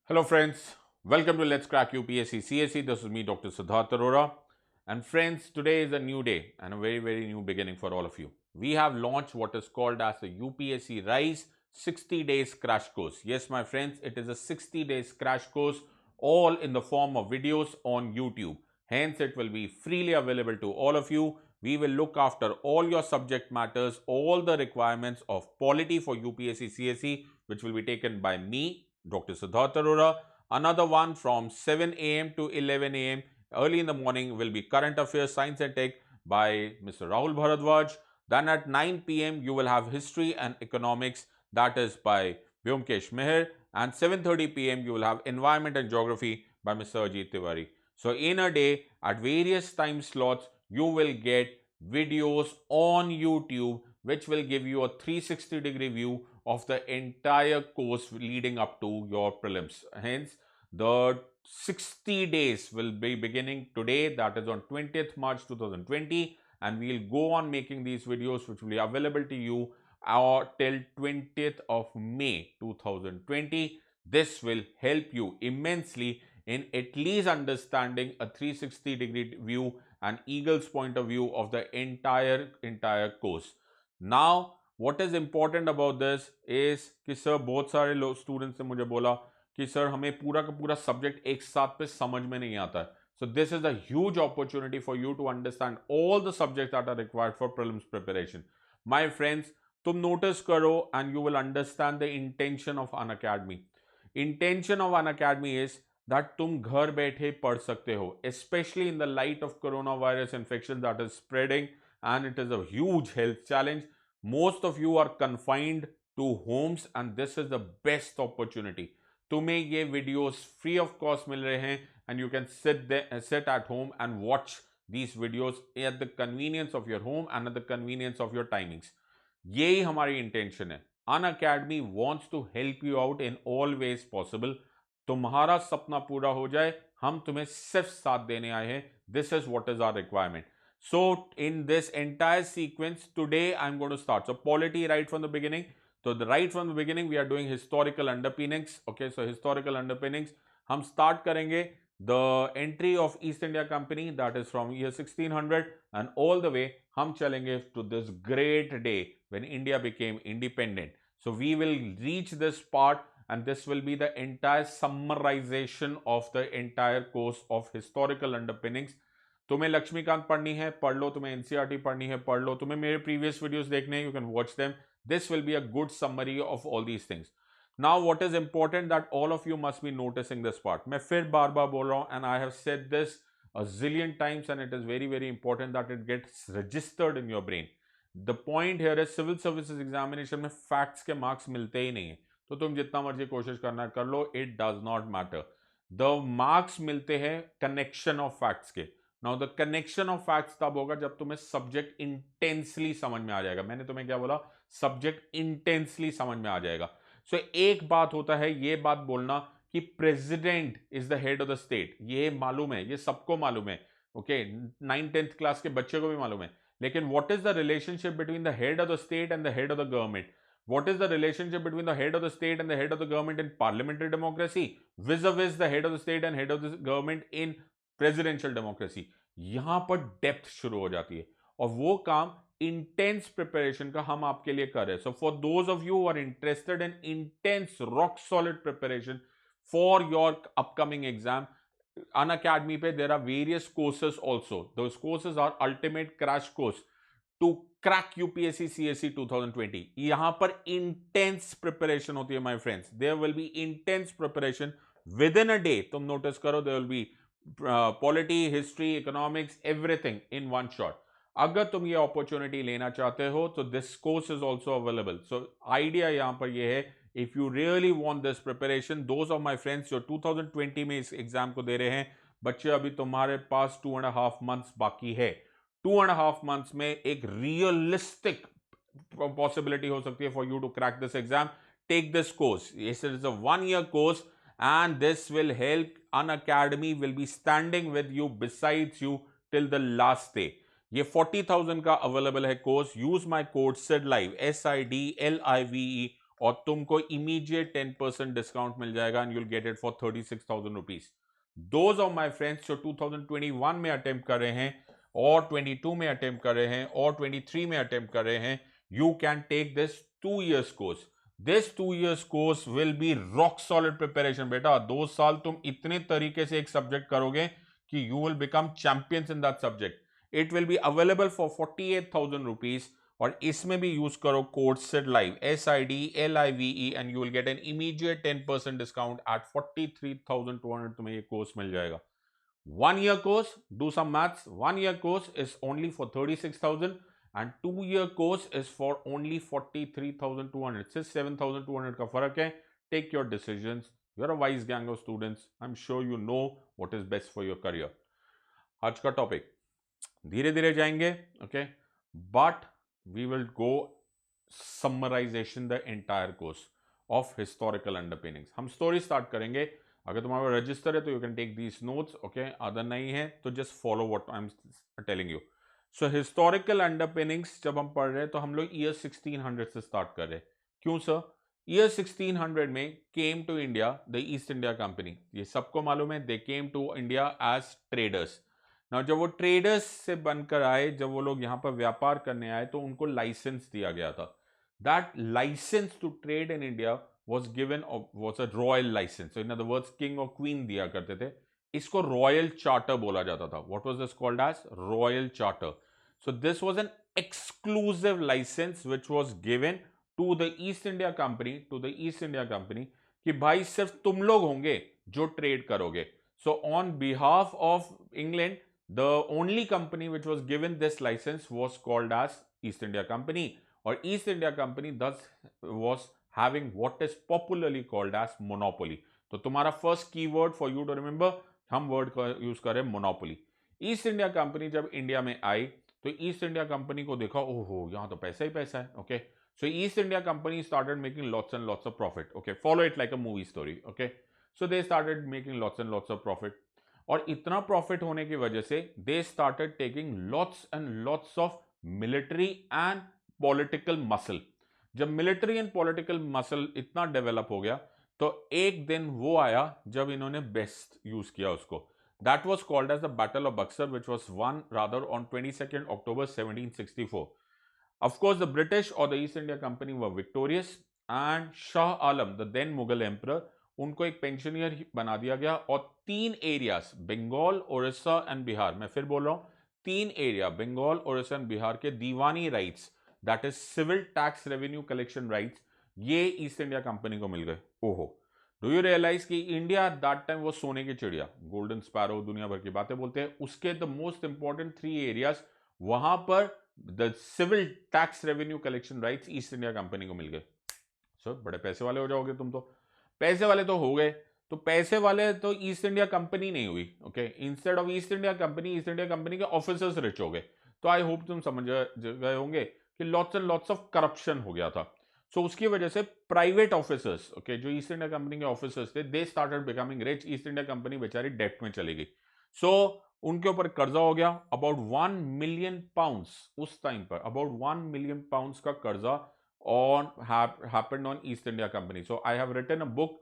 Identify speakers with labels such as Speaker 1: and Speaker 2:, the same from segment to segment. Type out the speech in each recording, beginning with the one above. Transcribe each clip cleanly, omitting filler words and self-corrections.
Speaker 1: Hello friends, welcome to Let's Crack UPSC CSE. This is me, Dr.Sidharth Arora. And friends, today is a new day and a very new beginning for all of you. We have launched what is called as the UPSC RISE 60 days crash course. Yes, my friends, it is a 60 days crash course, all in the form of videos on YouTube. Hence, it will be freely available to all of you. We will look after all your subject matters, all the requirements of polity for UPSC CSE, which will be taken by me, Dr. Sidharth Arora. Another one from 7 a.m. to 11 a.m. early in the morning will be current affairs, science and tech by Mr. Rahul Bhardwaj. Then at 9 p.m. you will have history and economics, that is by Byomkesh, and 7:30 p.m. you will have environment and geography by Mr. Ajit Tiwari. So in a day at various time slots you will get videos on YouTube which will give you a 360-degree view of the entire course leading up to your prelims. Hence, the 60 days will be beginning today, that is on 20th March 2020, and we'll go on making these videos which will be available to you till 20th of May 2020. This will help you immensely in at least understanding a 360-degree view and eagle's point of view of the entire course. Now, what is important about this is कि sir बहुत सारे लोग students ने मुझे बोला कि sir हमें पूरा का पूरा सब्जेक्ट एक साथ पे समझ में नहीं आता है. So this is a huge opportunity for you to understand all the subjects that are required for prelims preparation. My friends, तुम notice करो and you will understand the intention of Unacademy. Intention of Unacademy is that तुम घर बैठे पढ़ सकते हो, especially in the light of coronavirus infection that is spreading and it is a huge health challenge. Most of you are confined to homes and this is the best opportunity. तुम्हें ये videos free of cost मिल रहे हैं and you can sit at home and watch these videos at the convenience of your home and at the convenience of your timings. यही हमारी intention है. Unacademy wants to help you out in all ways possible. तुम्हारा सपना पूरा हो जाए, हम तुम्हें सिर्फ साथ देने आए हैं. This is what is our requirement. So in this entire sequence today I'm going to start. So polity right from the beginning. So right from the beginning we are doing historical underpinnings. Okay, so historical underpinnings. हम start करेंगे the entry of East India Company, that is from year 1600, and all the way हम चलेंगे to this great day when India became independent. So we will reach this part and this will be the entire summarization of the entire course of historical underpinnings. तुम्हें लक्ष्मीकांत पढ़नी है पढ़ लो, तुम्हें NCERT पढ़नी है पढ़ लो, तुम्हें मेरे प्रीवियस वीडियोस देखने हैं, you can watch them. This will be a good summary of all these things. Now what is important that all of you must be noticing this part. मैं फिर बार बार बोल रहा हूं and I have said this a zillion times and it is very important that it gets registered in your brain. The point here is civil services examination में facts के marks मिलते ही नहीं है, तो तुम जितना मर्जी कोशिश करना कर लो, it does not matter. The marks मिलते हैं connection of facts के. Now the connection of facts तब होगा जब तुम्हें सब्जेक्ट इंटेंसली समझ में आ जाएगा. मैंने तुम्हें क्या बोला? सब्जेक्ट इंटेंसली समझ में आ जाएगा. सो एक बात होता है ये बात बोलना कि president is the head of the state. ये मालूम है, ये सबको मालूम है. ओके, 9th-10th क्लास के बच्चे को भी मालूम है. लेकिन what is the relationship between the head of the state and the head of the government? What is the relationship between the head of the state and the head of the government in parliamentary democracy vis-a-vis the head of the state and head of the government in presidential democracy? यहां पर depth शुरू हो जाती है और वो काम intense preparation का हम आपके लिए कर रहे हैं. So for those of you are interested in intense rock solid preparation for your upcoming exam, Unacademy पे there are various courses also. Those courses are ultimate crash course to crack UPSC CSE 2020. यहां पर intense preparation होती है my friends. There will be intense preparation within a day. तुम notice करो, there will be polity, history, economics, everything in one shot. अगर तुम ये opportunity लेना चाहते हो तो this course is also available. So idea यहां पर ये है, if you really want this preparation, those of my friends जो 2020 में इस एग्जाम को दे रहे हैं, बच्चे अभी तुम्हारे पास 2.5 months बाकी है. 2.5 months में एक रियलिस्टिक पॉसिबिलिटी हो सकती है for you to crack this exam. Take this course. It is a 1-year course and this will help. Unacademy will be standing with you, besides you, till the last day. ये 40,000 का available है course. Use my code SIDLIVE SIDLIVE और तुमको immediate 10% discount मिल जाएगा and you'll get it for 36,000 rupees. Those of my friends जो 2021 में attempt कर रहे हैं और 22 में अटेम्प्ट कर रहे हैं और 23 में अटेम्प्ट कर रहे हैं, you can take this 2 years course. This 2 years course will be rock solid preparation बेटा। 2 साल तुम इतने तरीके से एक सब्जेक्ट करोगे कि you will become champions in that subject. It will be available for 48,000 rupees और इसमें भी यूज करो code Sid live SIDLIVE and you will get an immediate 10% discount at 43,200। तुम्हें ये कोर्स मिल जाएगा। 1 year course, do some maths. 1 year course is only for 36,000 and 2 year course is for only 43,200. सिर्फ 7,200 का फर्क है। Take your decisions. You're a wise gang of students. I'm sure you know what is best for your career. आज का topic धीरे धीरे जाएंगे, okay? But we will go summarization the entire course of historical underpinnings. हम story start करेंगे। अगर तुम्हारा register है तो you can take these notes, okay? Other नहीं है तो just follow what I am telling you. So historical underpinnings जब हम पढ़ रहे हैं तो हम लोग ईयर 1600 से स्टार्ट कर रहे हैं। क्यों सर? ईयर 1600 में came to India the East India Company. ये सबको मालूम है, they came to India as traders. ना जब वो ट्रेडर्स से बनकर आए, जब वो लोग यहाँ पर व्यापार करने आए तो उनको लाइसेंस दिया गया था। That licence to trade in India was given was a royal license. So in other words, king or queen दिया करते थे। इसको रॉयल चार्टर बोला जाता था। What was this called as? Royal Charter. So this was an exclusive license which was given to the East India Company, कि भाई सिर्फ तुम लोग होंगे जो ट्रेड करोगे। So on behalf of England, the only company which was given this license was called as East India Company. और East India Company thus was having what is popularly called as monopoly. तो तुम्हारा first keyword for you to remember, हम word का use करें monopoly. East India company जब India में आई तो ईस्ट इंडिया कंपनी को देखा, ओहो यहां तो पैसा ही पैसा है, okay? So East India company started making lots and lots of profit, okay? Follow it like a movie story, okay? So they started making lots and lots of profit और इतना प्रॉफिट होने की वजह से they started taking lots and lots of military and political muscle. जब military and political muscle इतना develop हो गया तो एक दिन वो आया जब इन्होंने बेस्ट यूज किया उसको। That was called as the battle of Buxar which was won rather on 22 October 1764। Of course the British और the East India Company were victorious and Shah Alam the then Mughal emperor, उनको एक पेंशनियर बना दिया गया और 3 एरियाज बंगाल, उड़ीसा एंड बिहार, मैं फिर बोल रहा हूं 3 एरिया बंगाल, उड़ीसा एंड बिहार के Diwani rights, that is civil tax revenue collection rights, ये ईस्ट इंडिया कंपनी को मिल गए। ओहो, डू यू रियलाइज कि इंडिया दैट टाइम वो सोने की चिड़िया, गोल्डन स्पैरो, दुनिया भर की बातें बोलते हैं, उसके द मोस्ट इंपॉर्टेंट 3 एरियाज, वहां पर the civil tax revenue collection rights East India Company को मिल गए। सर बड़े पैसे वाले हो जाओगे तुम, तो पैसे वाले तो हो गए, तो पैसे वाले तो ईस्ट इंडिया कंपनी नहीं हुई, okay? Instead of East India Company के ऑफिसर्स रिच हो गए। तो आई होप तुम समझ गए होंगे कि lots and lots of corruption हो गया था। सो उसकी वजह से प्राइवेट ऑफिसर्स, ओके, जो ईस्ट इंडिया कंपनी के ऑफिसर्स थे, they started becoming rich. East India Company बेचारी डेट में चली गई। सो उनके ऊपर कर्जा हो गया अबाउट 1 million pounds उस टाइम पर, अबाउट 1 million pounds का कर्जा on happened on East India Company. So I have written a book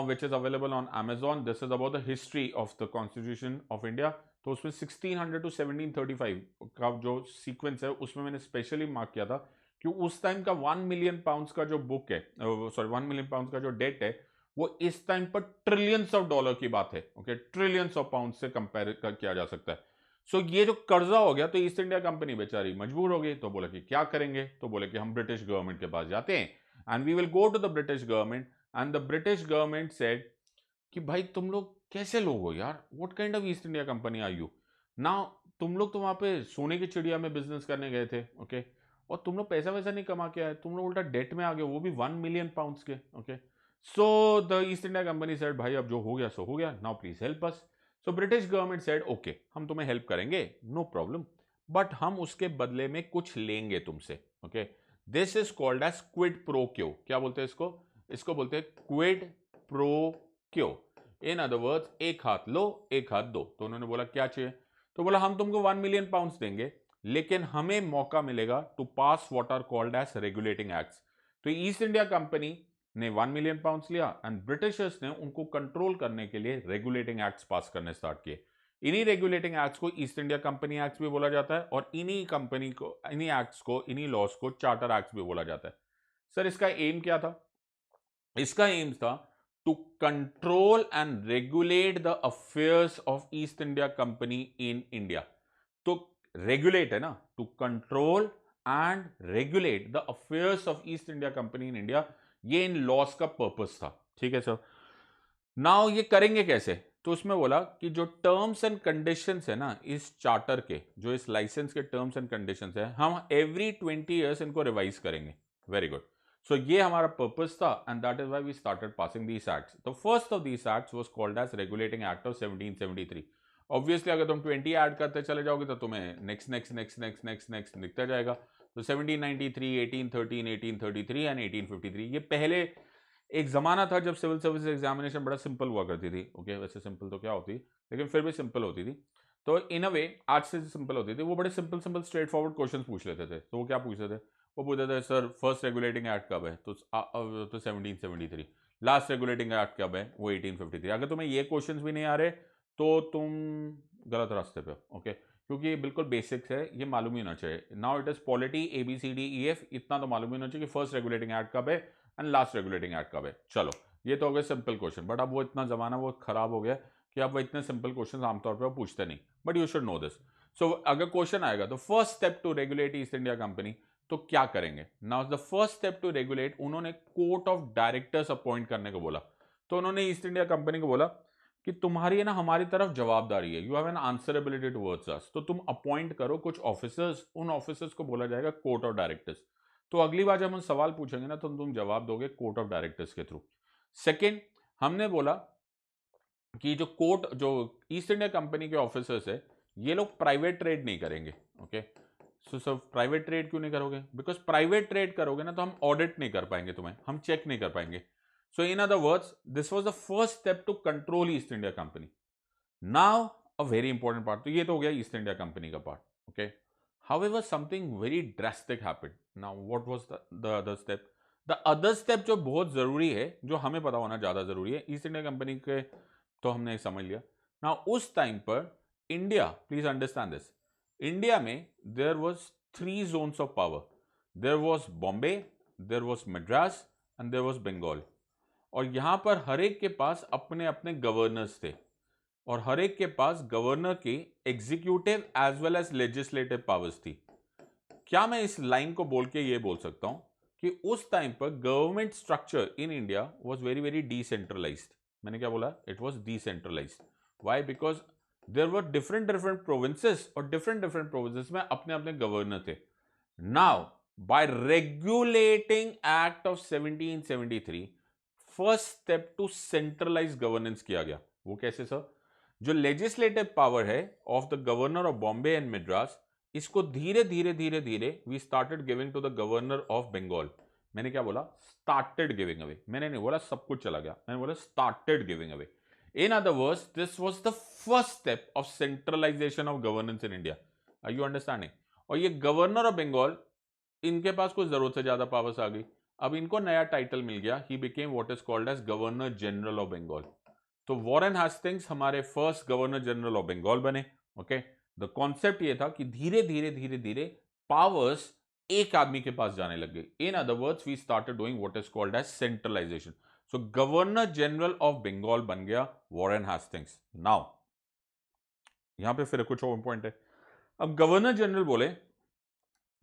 Speaker 1: which is available on Amazon. This is about the history of the Constitution of India. तो उसमें 1600 to 1735 का जो sequence है उसमें मैंने specially mark किया था कि उस टाइम का 1 million pounds का जो बुक है, सॉरी 1 million pounds का जो डेट है, वो इस टाइम पर ट्रिलियंस ऑफ डॉलर की बात है, ओके? ट्रिलियंस ऑफ पाउंड से कंपेयर किया जा सकता है। सो ये जो कर्जा हो गया तो ईस्ट इंडिया कंपनी बेचारी मजबूर हो गई। तो बोले कि क्या करेंगे? तो बोले कि हम ब्रिटिश गवर्नमेंट के पास जाते हैं and we will go to the British government and the British government said कि भाई तुम लोग कैसे लोग हो यार, what kind of East India Company are you? ना तुम लोग तो वहां पे सोने की चिड़िया में बिजनेस करने गए थे, ओके? और तुम लोग पैसा वैसा नहीं कमा के आए, तुम लोग उल्टा डेट में आ गए, वो भी 1 million pounds के, okay? So the East India company said भाई अब जो हो गया सो हो गया, now please help us. So British government said okay, हम तुम्हें हेल्प करेंगे, नो प्रॉब्लम, बट हम उसके बदले में कुछ लेंगे तुमसे, okay? This is called as quid pro quo. क्या बोलते हैं इसको? इसको बोलते हैं क्विड प्रो क्यो। इन अदर वर्ड्स, एक हाथ लो एक हाथ दो। तो उन्होंने बोला क्या चाहिए? तो बोला हम तुमको 1 million pounds देंगे, लेकिन हमें मौका मिलेगा to pass what are called as regulating acts. तो ईस्ट इंडिया कंपनी ने 1 मिलियन पाउंड्स लिया एंड ब्रिटिशर्स ने उनको कंट्रोल करने के लिए रेगुलेटिंग एक्ट्स पास करने स्टार्ट किए। इन्हीं रेगुलेटिंग एक्ट्स को ईस्ट इंडिया कंपनी एक्ट्स भी बोला जाता है और इन्हीं कंपनी को, इन्हीं एक्ट्स को, इन्हीं लॉज को चार्टर एक्ट्स भी बोला जाता है। सर इसका एम क्या था? इसका एम था to control and regulate the affairs of East India Company in India. तो रेगुलेट है ना, to control and regulate the affairs of East India Company in India, ये इन लॉस का पर्पस था। ठीक है सर। नाउ ये करेंगे कैसे? तो उसमें बोला कि जो टर्म्स एंड कंडीशंस है ना इस चार्टर के, जो इस लाइसेंस के टर्म्स एंड कंडीशंस है, हम एवरी 20 ईयर्स इनको रिवाइज करेंगे। Very good. सो ये हमारा पर्पस था and that is why we started passing these acts. The first of these acts was called as regulating act of 1773। Obviously अगर तुम 20 add करते चले जाओगे तो तुम्हें next next next next next next दिखता जाएगा। तो 1793, 1813, 1833 एंड 1853। ये पहले एक जमाना था जब सिविल सर्विस एग्जामिनेशन बड़ा सिंपल हुआ करती थी। ओके, वैसे सिंपल तो क्या होती, लेकिन फिर भी सिंपल होती थी। तो इन अ वे आज से सिंपल होती थी। वो बड़े simple simple straight forward question पूछ लेते थे। तो वो क्या पूछते थे? वो पूछते थे सर फर्स्ट रेगुलेटिंग एक्ट कब है? तो 1773। लास्ट रेगुलेटिंग एक्ट कब है? वो 1853। अगर तुम्हें ये क्वेश्चन भी नहीं आ रहे तो तुम गलत रास्ते पे हो। ओके, क्योंकि ये बिल्कुल बेसिक्स है, ये मालूम ही होना चाहिए। Now it is polity ABCDEF, इतना तो मालूम ही होना चाहिए कि फर्स्ट रेगुलेटिंग एक्ट कब है एंड लास्ट रेगुलेटिंग एक्ट कब है। चलो ये तो हो गए सिंपल क्वेश्चन, बट अब वो इतना जमाना वो खराब हो गया कि अब वो इतने सिंपल क्वेश्चन आमतौर पर पूछते नहीं, but you should know this. So अगर क्वेश्चन आएगा तो first step to regulate East India Company, तो क्या करेंगे? Now the first step to regulate, उन्होंने कोर्ट ऑफ डायरेक्टर्स अपॉइंट करने को बोला। तो उन्होंने ईस्ट इंडिया कंपनी को बोला कि तुम्हारी है ना हमारी तरफ जवाबदारी है, you have an answerability towards अस, तो तुम अपॉइंट करो कुछ ऑफिसर्स। उन ऑफिसर्स को बोला जाएगा कोर्ट ऑफ डायरेक्टर्स। तो अगली बार जब हम सवाल पूछेंगे ना तो तुम जवाब दोगे कोर्ट ऑफ डायरेक्टर्स के थ्रू। सेकेंड, हमने बोला कि जो ईस्ट इंडिया कंपनी के ऑफिसर्स है, ये लोग प्राइवेट ट्रेड नहीं करेंगे। Okay, so sir private trade क्यों नहीं करोगे? बिकॉज प्राइवेट ट्रेड करोगे ना तो हम ऑडिट नहीं कर पाएंगे, तुम्हें हम चेक नहीं कर पाएंगे। So in other words this was the first step to control East India Company. Now a very important part, तो ये तो हो गया ईस्ट इंडिया कंपनी का part. Okay, however something very drastic happened. Now what was the other step? The other step जो बहुत जरूरी है, जो हमें पता होना ज्यादा जरूरी है, ईस्ट इंडिया कंपनी के तो हमने समझ लिया। नाउ उस टाइम पर India, please understand this, India में there was 3 zones of power. There was Bombay, there was Madras and there was Bengal. और यहां पर हर एक के पास अपने अपने गवर्नर्स थे और हर एक के पास गवर्नर की executive as well as legislative powers थी। क्या मैं इस लाइन को बोल के ये बोल सकता हूं कि उस टाइम पर government structure in India was very very decentralised? मैंने क्या बोला? It was decentralised. Why? Because there were different different provinces और डिफरेंट डिफरेंट प्रोविंसेस में अपने अपने गवर्नर थे। Now by regulating act of 1773 first step to centralise governance किया गया। वो कैसे सर? जो लेजिस्लेटिव पावर है of the governor of Bombay and Madras, इसको धीरे धीरे धीरे धीरे we started giving to the governor of Bengal. मैंने क्या बोला? Started giving away. मैंने नहीं बोला सब कुछ चला गया, मैंने बोला started giving away. In other words this was the first step of centralisation of governance in India. Are you understanding? और ये गवर्नर ऑफ बंगाल, इनके पास कुछ जरूरत से ज्यादा पावर्स आ गई। अब इनको नया टाइटल मिल गया, he became what is called as governor general of Bengal. तो वॉरेन हेस्टिंग्स हमारे first governor general of Bengal बने। ओके, द कॉन्सेप्ट ये था कि धीरे धीरे धीरे धीरे पावर्स एक आदमी के पास जाने लग गई। In other words we started doing what is called as centralisation. So governor general of Bengal बन गया वॉरेन हेस्टिंग्स। नाउ यहां पे फिर कुछ और इंपॉइंट है। अब गवर्नर जनरल बोले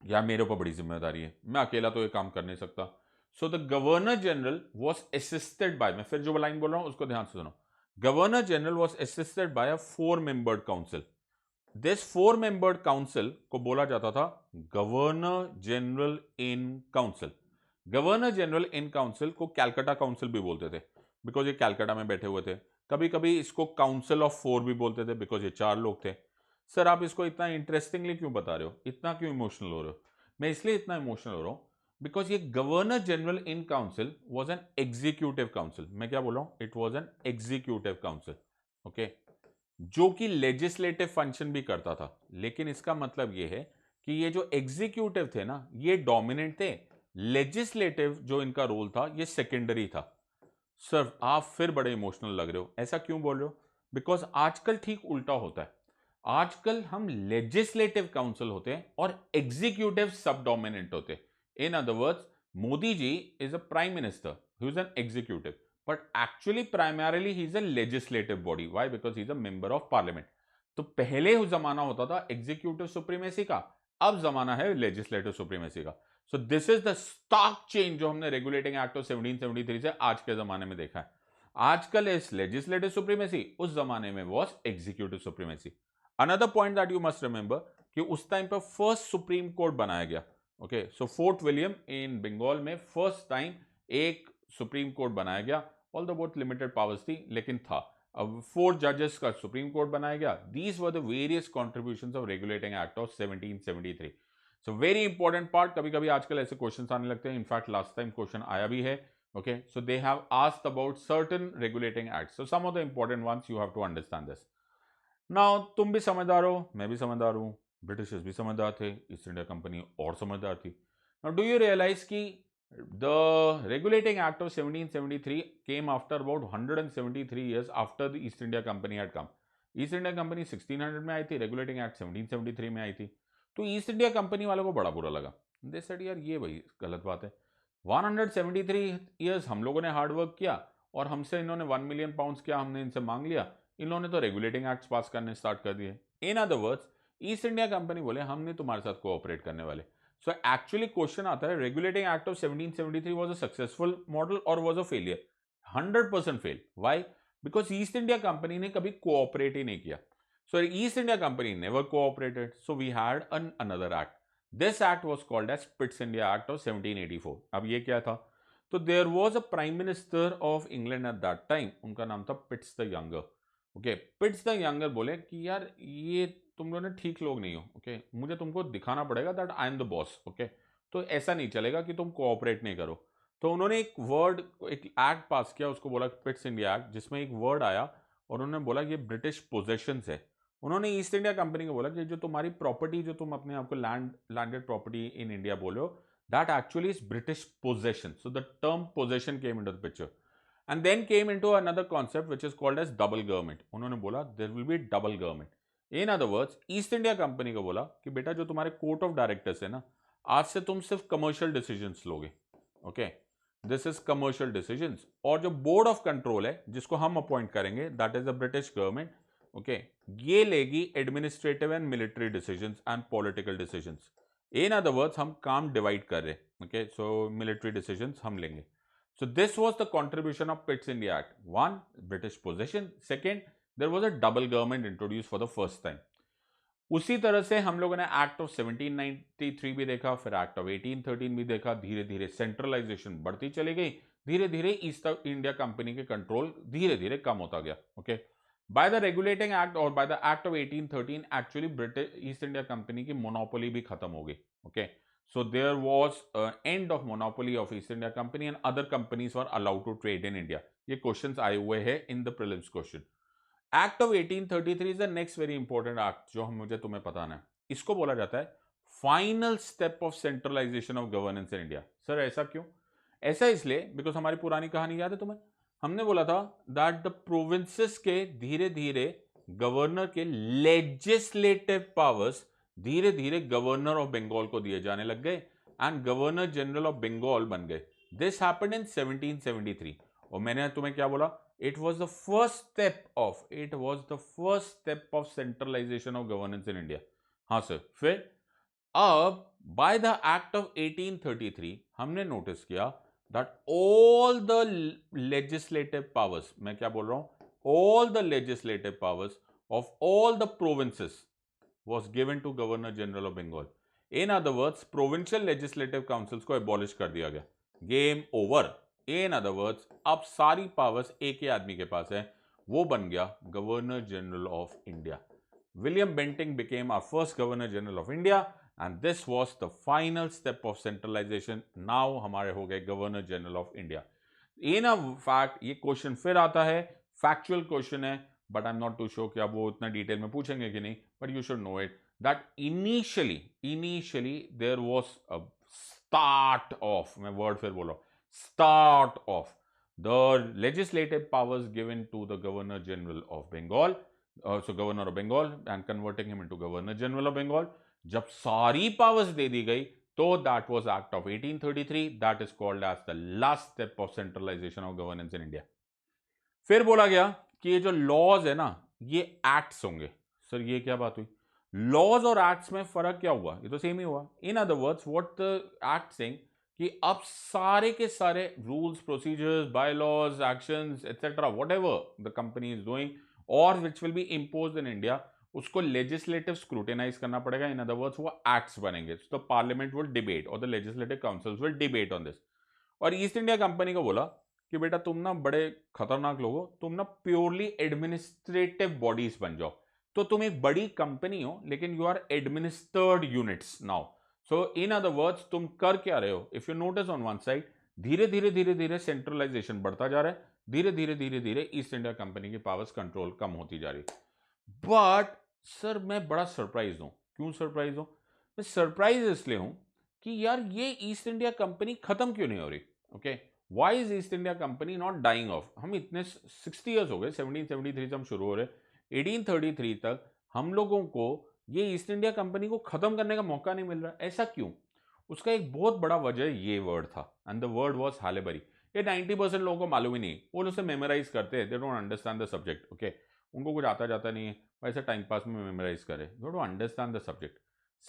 Speaker 1: यार मेरे ऊपर बड़ी जिम्मेदारी है, मैं अकेला तो ये काम कर नहीं सकता। So the governor general was assisted by, मैं फिर जो लाइन बोल रहा हूं उसको ध्यान से सुनो, governor general was assisted by a 4 membered council. This 4 membered council को बोला जाता था governor general in council. Governor general in council को कैलकाटा काउंसिल भी बोलते थे बिकॉज ये कैलकाटा में बैठे हुए थे। कभी कभी इसको काउंसिल ऑफ 4 भी बोलते थे बिकॉज ये 4 लोग थे। सर आप इसको इतना इंटरेस्टिंगली क्यों बता रहे हो, इतना क्यों इमोशनल हो रहे हो? मैं इसलिए इतना इमोशनल हो रहा हूं बिकॉज ये governor general in council was an executive council. मैं क्या बोल रहा हूं? It was an executive council. Okay, जो कि लेजिस्लेटिव फंक्शन भी करता था। लेकिन इसका मतलब ये है कि ये जो एग्जीक्यूटिव थे ना, ये डोमिनेंट थे, लेजिस्लेटिव जो इनका रोल था ये सेकेंडरी था। सर आप फिर बड़े इमोशनल लग रहे हो, ऐसा क्यों बोल रहे हो? बिकॉज आजकल ठीक उल्टा होता है। आजकल हम लेजिस्लेटिव काउंसिल होते हैं और एग्जीक्यूटिव सब डोमिनेंट होते हैं। In other words, Modi ji is a prime minister, he is an executive, but actually primarily he is a legislative body. Why? Because he is a member of parliament. तो पहले जमाना होता था एग्जीक्यूटिव सुप्रीमेसी का, अब जमाना है लेजिस्लेटिव सुप्रीमेसी का। So this is the stark change जो हमने रेगुलेटिंग एक्ट ऑफ 1773 से आज के जमाने में देखा है। आजकल इस लेजिस्लेटिव सुप्रीमेसी, उस जमाने में was executive supremacy. Another point that you must remember कि उस टाइम पर फर्स्ट सुप्रीम कोर्ट बनाया गया। ओके, सो फोर्ट विलियम इन बंगाल में फर्स्ट टाइम एक सुप्रीम कोर्ट बनाया गया। ऑल द बहुत लिमिटेड पावर्स थी, लेकिन था। अब 4 जजेस का सुप्रीम कोर्ट बनाया गया। These were the various contributions of regulating act of 1773। So very important part. कभी कभी आजकल ऐसे क्वेश्चंस आने लगते हैं, इनफैक्ट लास्ट टाइम क्वेश्चन आया भी है। Okay, so they have asked about certain regulating acts. So some of the important ones you have to understand this. Now, तुम भी समझदार हो, मैं भी समझदार हूँ, ब्रिटिशर्स भी समझदार थे, ईस्ट इंडिया कंपनी और समझदार थी। Now, do you realize कि the regulating act of 1773 came after about 173 years after the East India Company had come. East India company 1600 में आई थी, रेगुलेटिंग एक्ट 1773 में आई थी। तो ईस्ट इंडिया कंपनी वालों को बड़ा बुरा लगा। दे सेड यार ये भाई गलत बात है। 173 ईयर्स हम लोगों ने हार्डवर्क किया और हमसे इन्होंने 1 मिलियन पाउंड्स क्या हमने इनसे मांग लिया, इन्होंने तो रेगुलेटिंग एक्ट्स पास करने स्टार्ट कर दिए। इन other words, East India company बोले हम नहीं तुम्हारे साथ कोऑपरेट करने वाले। सो एक्चुअली क्वेश्चन आता है, regulating act of 1773 was a successful model और was a failure? 100% fail. Why? Because East India Company ने कभी कोऑपरेट ही नहीं किया। So East India Company never cooperated, so we had another act. This act was called as Pitt's India act of 1784। अब ये क्या था? तो there was a prime minister of England at that time, उनका नाम था Pitt's the younger. Okay, पिट्स the younger बोले कि यार ये तुम लोग ठीक लोग नहीं हो। ओके, मुझे तुमको दिखाना पड़ेगा that I am the boss. Okay, तो ऐसा नहीं चलेगा कि तुम कोऑपरेट नहीं करो। तो उन्होंने एक वर्ड, एक एक्ट पास किया, उसको बोला पिट्स इंडिया एक्ट, जिसमें एक वर्ड आया और उन्होंने बोला ये ब्रिटिश पोजेशंस है। उन्होंने ईस्ट इंडिया कंपनी को बोला कि जो तुम्हारी प्रॉपर्टी, जो तुम अपने आप को लैंडेड प्रॉपर्टी इन इंडिया बोलो, that actually is British possession. So the term possession came into the picture and then came into another concept which is called as double government. उन्होंने बोला there will be double government. In other words, East India Company को बोला कि बेटा जो तुम्हारे court of directors है ना, आज से तुम सिर्फ कमर्शियल डिसीजंस लोगे। Okay, this is commercial decisions. और जो बोर्ड ऑफ कंट्रोल है जिसको हम अपॉइंट करेंगे, that is the British government. Okay, ये लेगी administrative and military decisions and political decisions. In other words, हम काम डिवाइड कर रहे हैं। ओके, सो मिलिट्री डिसीजंस हम लेंगे। So this was the contribution of Pitt's India act. One, British position. Second, there was a double government introduce for the first time. उसी तरह से हम लोगों ने एक्ट ऑफ 1793 भी देखा, फिर एक्ट ऑफ 1813 भी देखा। धीरे धीरे सेंट्रलाइजेशन बढ़ती चली गई, धीरे धीरे ईस्ट इंडिया कंपनी के कंट्रोल धीरे धीरे कम होता गया। Okay, by the regulating act और by the act of 1813 actually British East India Company की मोनोपोली भी खत्म हो गई। Okay, so there was end of monopoly of East India Company and other companies were allowed to trade in India. ये questions आए हुए हैं in the prelims question. Act of 1833 is the next very important act जो मुझे तुम्हें बताना है। इसको बोला जाता है final step of centralisation of governance in India. Sir ऐसा क्यों? ऐसा इसलिए बिकॉज हमारी पुरानी कहानी याद है तुम्हें, हमने बोला था दैट द प्रोविंसेस के धीरे धीरे गवर्नर के लेजिस्लेटिव पावर्स धीरे धीरे गवर्नर ऑफ बंगाल को दिए जाने लग गए and governor general of Bengal बन गए। This happened in 1773। और मैंने तुम्हें क्या बोला? It was the first step of centralization of governance in India. हाँ सर, फिर अब by the Act of 1833 हमने नोटिस किया that all the legislative powers, मैं क्या बोल रहा हूं, all the legislative powers of all the provinces was given to Governor General of Bengal. In other words, provincial legislative councils को abolish कर दिया गया। Game over. इन अदर वर्ड्स, अब सारी पावर्स एक ही आदमी के पास है, वो बन गया governor general of India. William Bentinck became our first governor general of India and this was the final step of centralisation. Now हमारे हो गए governor general of India. In a fact ये क्वेश्चन फिर आता है, फैक्चुअल क्वेश्चन है, but I am not too sure कि आप वो इतना डिटेल में पूछेंगे कि नहीं, but you should know it that initially there was a start of, मैं word फिर बोल रहा हूँ, start of the legislative powers given to the Governor General of Bengal, so Governor of Bengal and converting him into Governor General of Bengal. जब सारी powers दे दी गई तो that was Act of 1833, that is called as the last step of centralization of governance in India. फिर बोला गया कि ये जो लॉज है ना ये एक्ट्स होंगे। सर ये क्या बात हुई? लॉज और एक्ट्स में फर्क क्या हुआ? ये तो सेम ही हुआ। In other words what the act saying कि अब सारे के सारे rules, procedures, bylaws, actions etcetera whatever the company is doing और which will be imposed in India, उसको लेजिस्लेटिव स्क्रूटिनाइज करना पड़ेगा। इन अदर वर्ड्स वो एक्ट्स बनेंगे। तो पार्लियामेंट विल डिबेट और the legislative councils will debate on this. और East India Company को बोला कि बेटा तुम ना बड़े खतरनाक लोग हो, तुम ना प्योरली एडमिनिस्ट्रेटिव बॉडीज बन जाओ। तो तुम एक बड़ी कंपनी हो लेकिन you are administered units now. So in other words तुम कर क्या रहे हो? If you notice on one side, धीरे धीरे धीरे धीरे सेंट्रलाइजेशन बढ़ता जा रहा है, धीरे धीरे धीरे धीरे ईस्ट इंडिया कंपनी की पावर्स कंट्रोल कम होती जा रही है। बट सर मैं बड़ा सरप्राइज हूं। क्यों सरप्राइज हूं? मैं सरप्राइज इसलिए हूं कि यार ये ईस्ट इंडिया कंपनी खत्म क्यों नहीं हो रही? Okay, why is East India Company not dying off? हम इतने 60 ईयर्स हो गए, 1773 से हम शुरू हो रहे, 1833 तक हम लोगों को ये ईस्ट इंडिया कंपनी को खत्म करने का मौका नहीं मिल रहा। ऐसा क्यों? उसका एक बहुत बड़ा वजह ये वर्ड था, एंड द वर्ड वाज हालेबरी। ये 90% लोगों को मालूम ही नहीं, वो उसे मेमोराइज करते हैं, they don't understand the subject. Okay, उनको कुछ आता जाता नहीं है, वैसे टाइम पास में मेमोराइज करे, they don't understand the subject.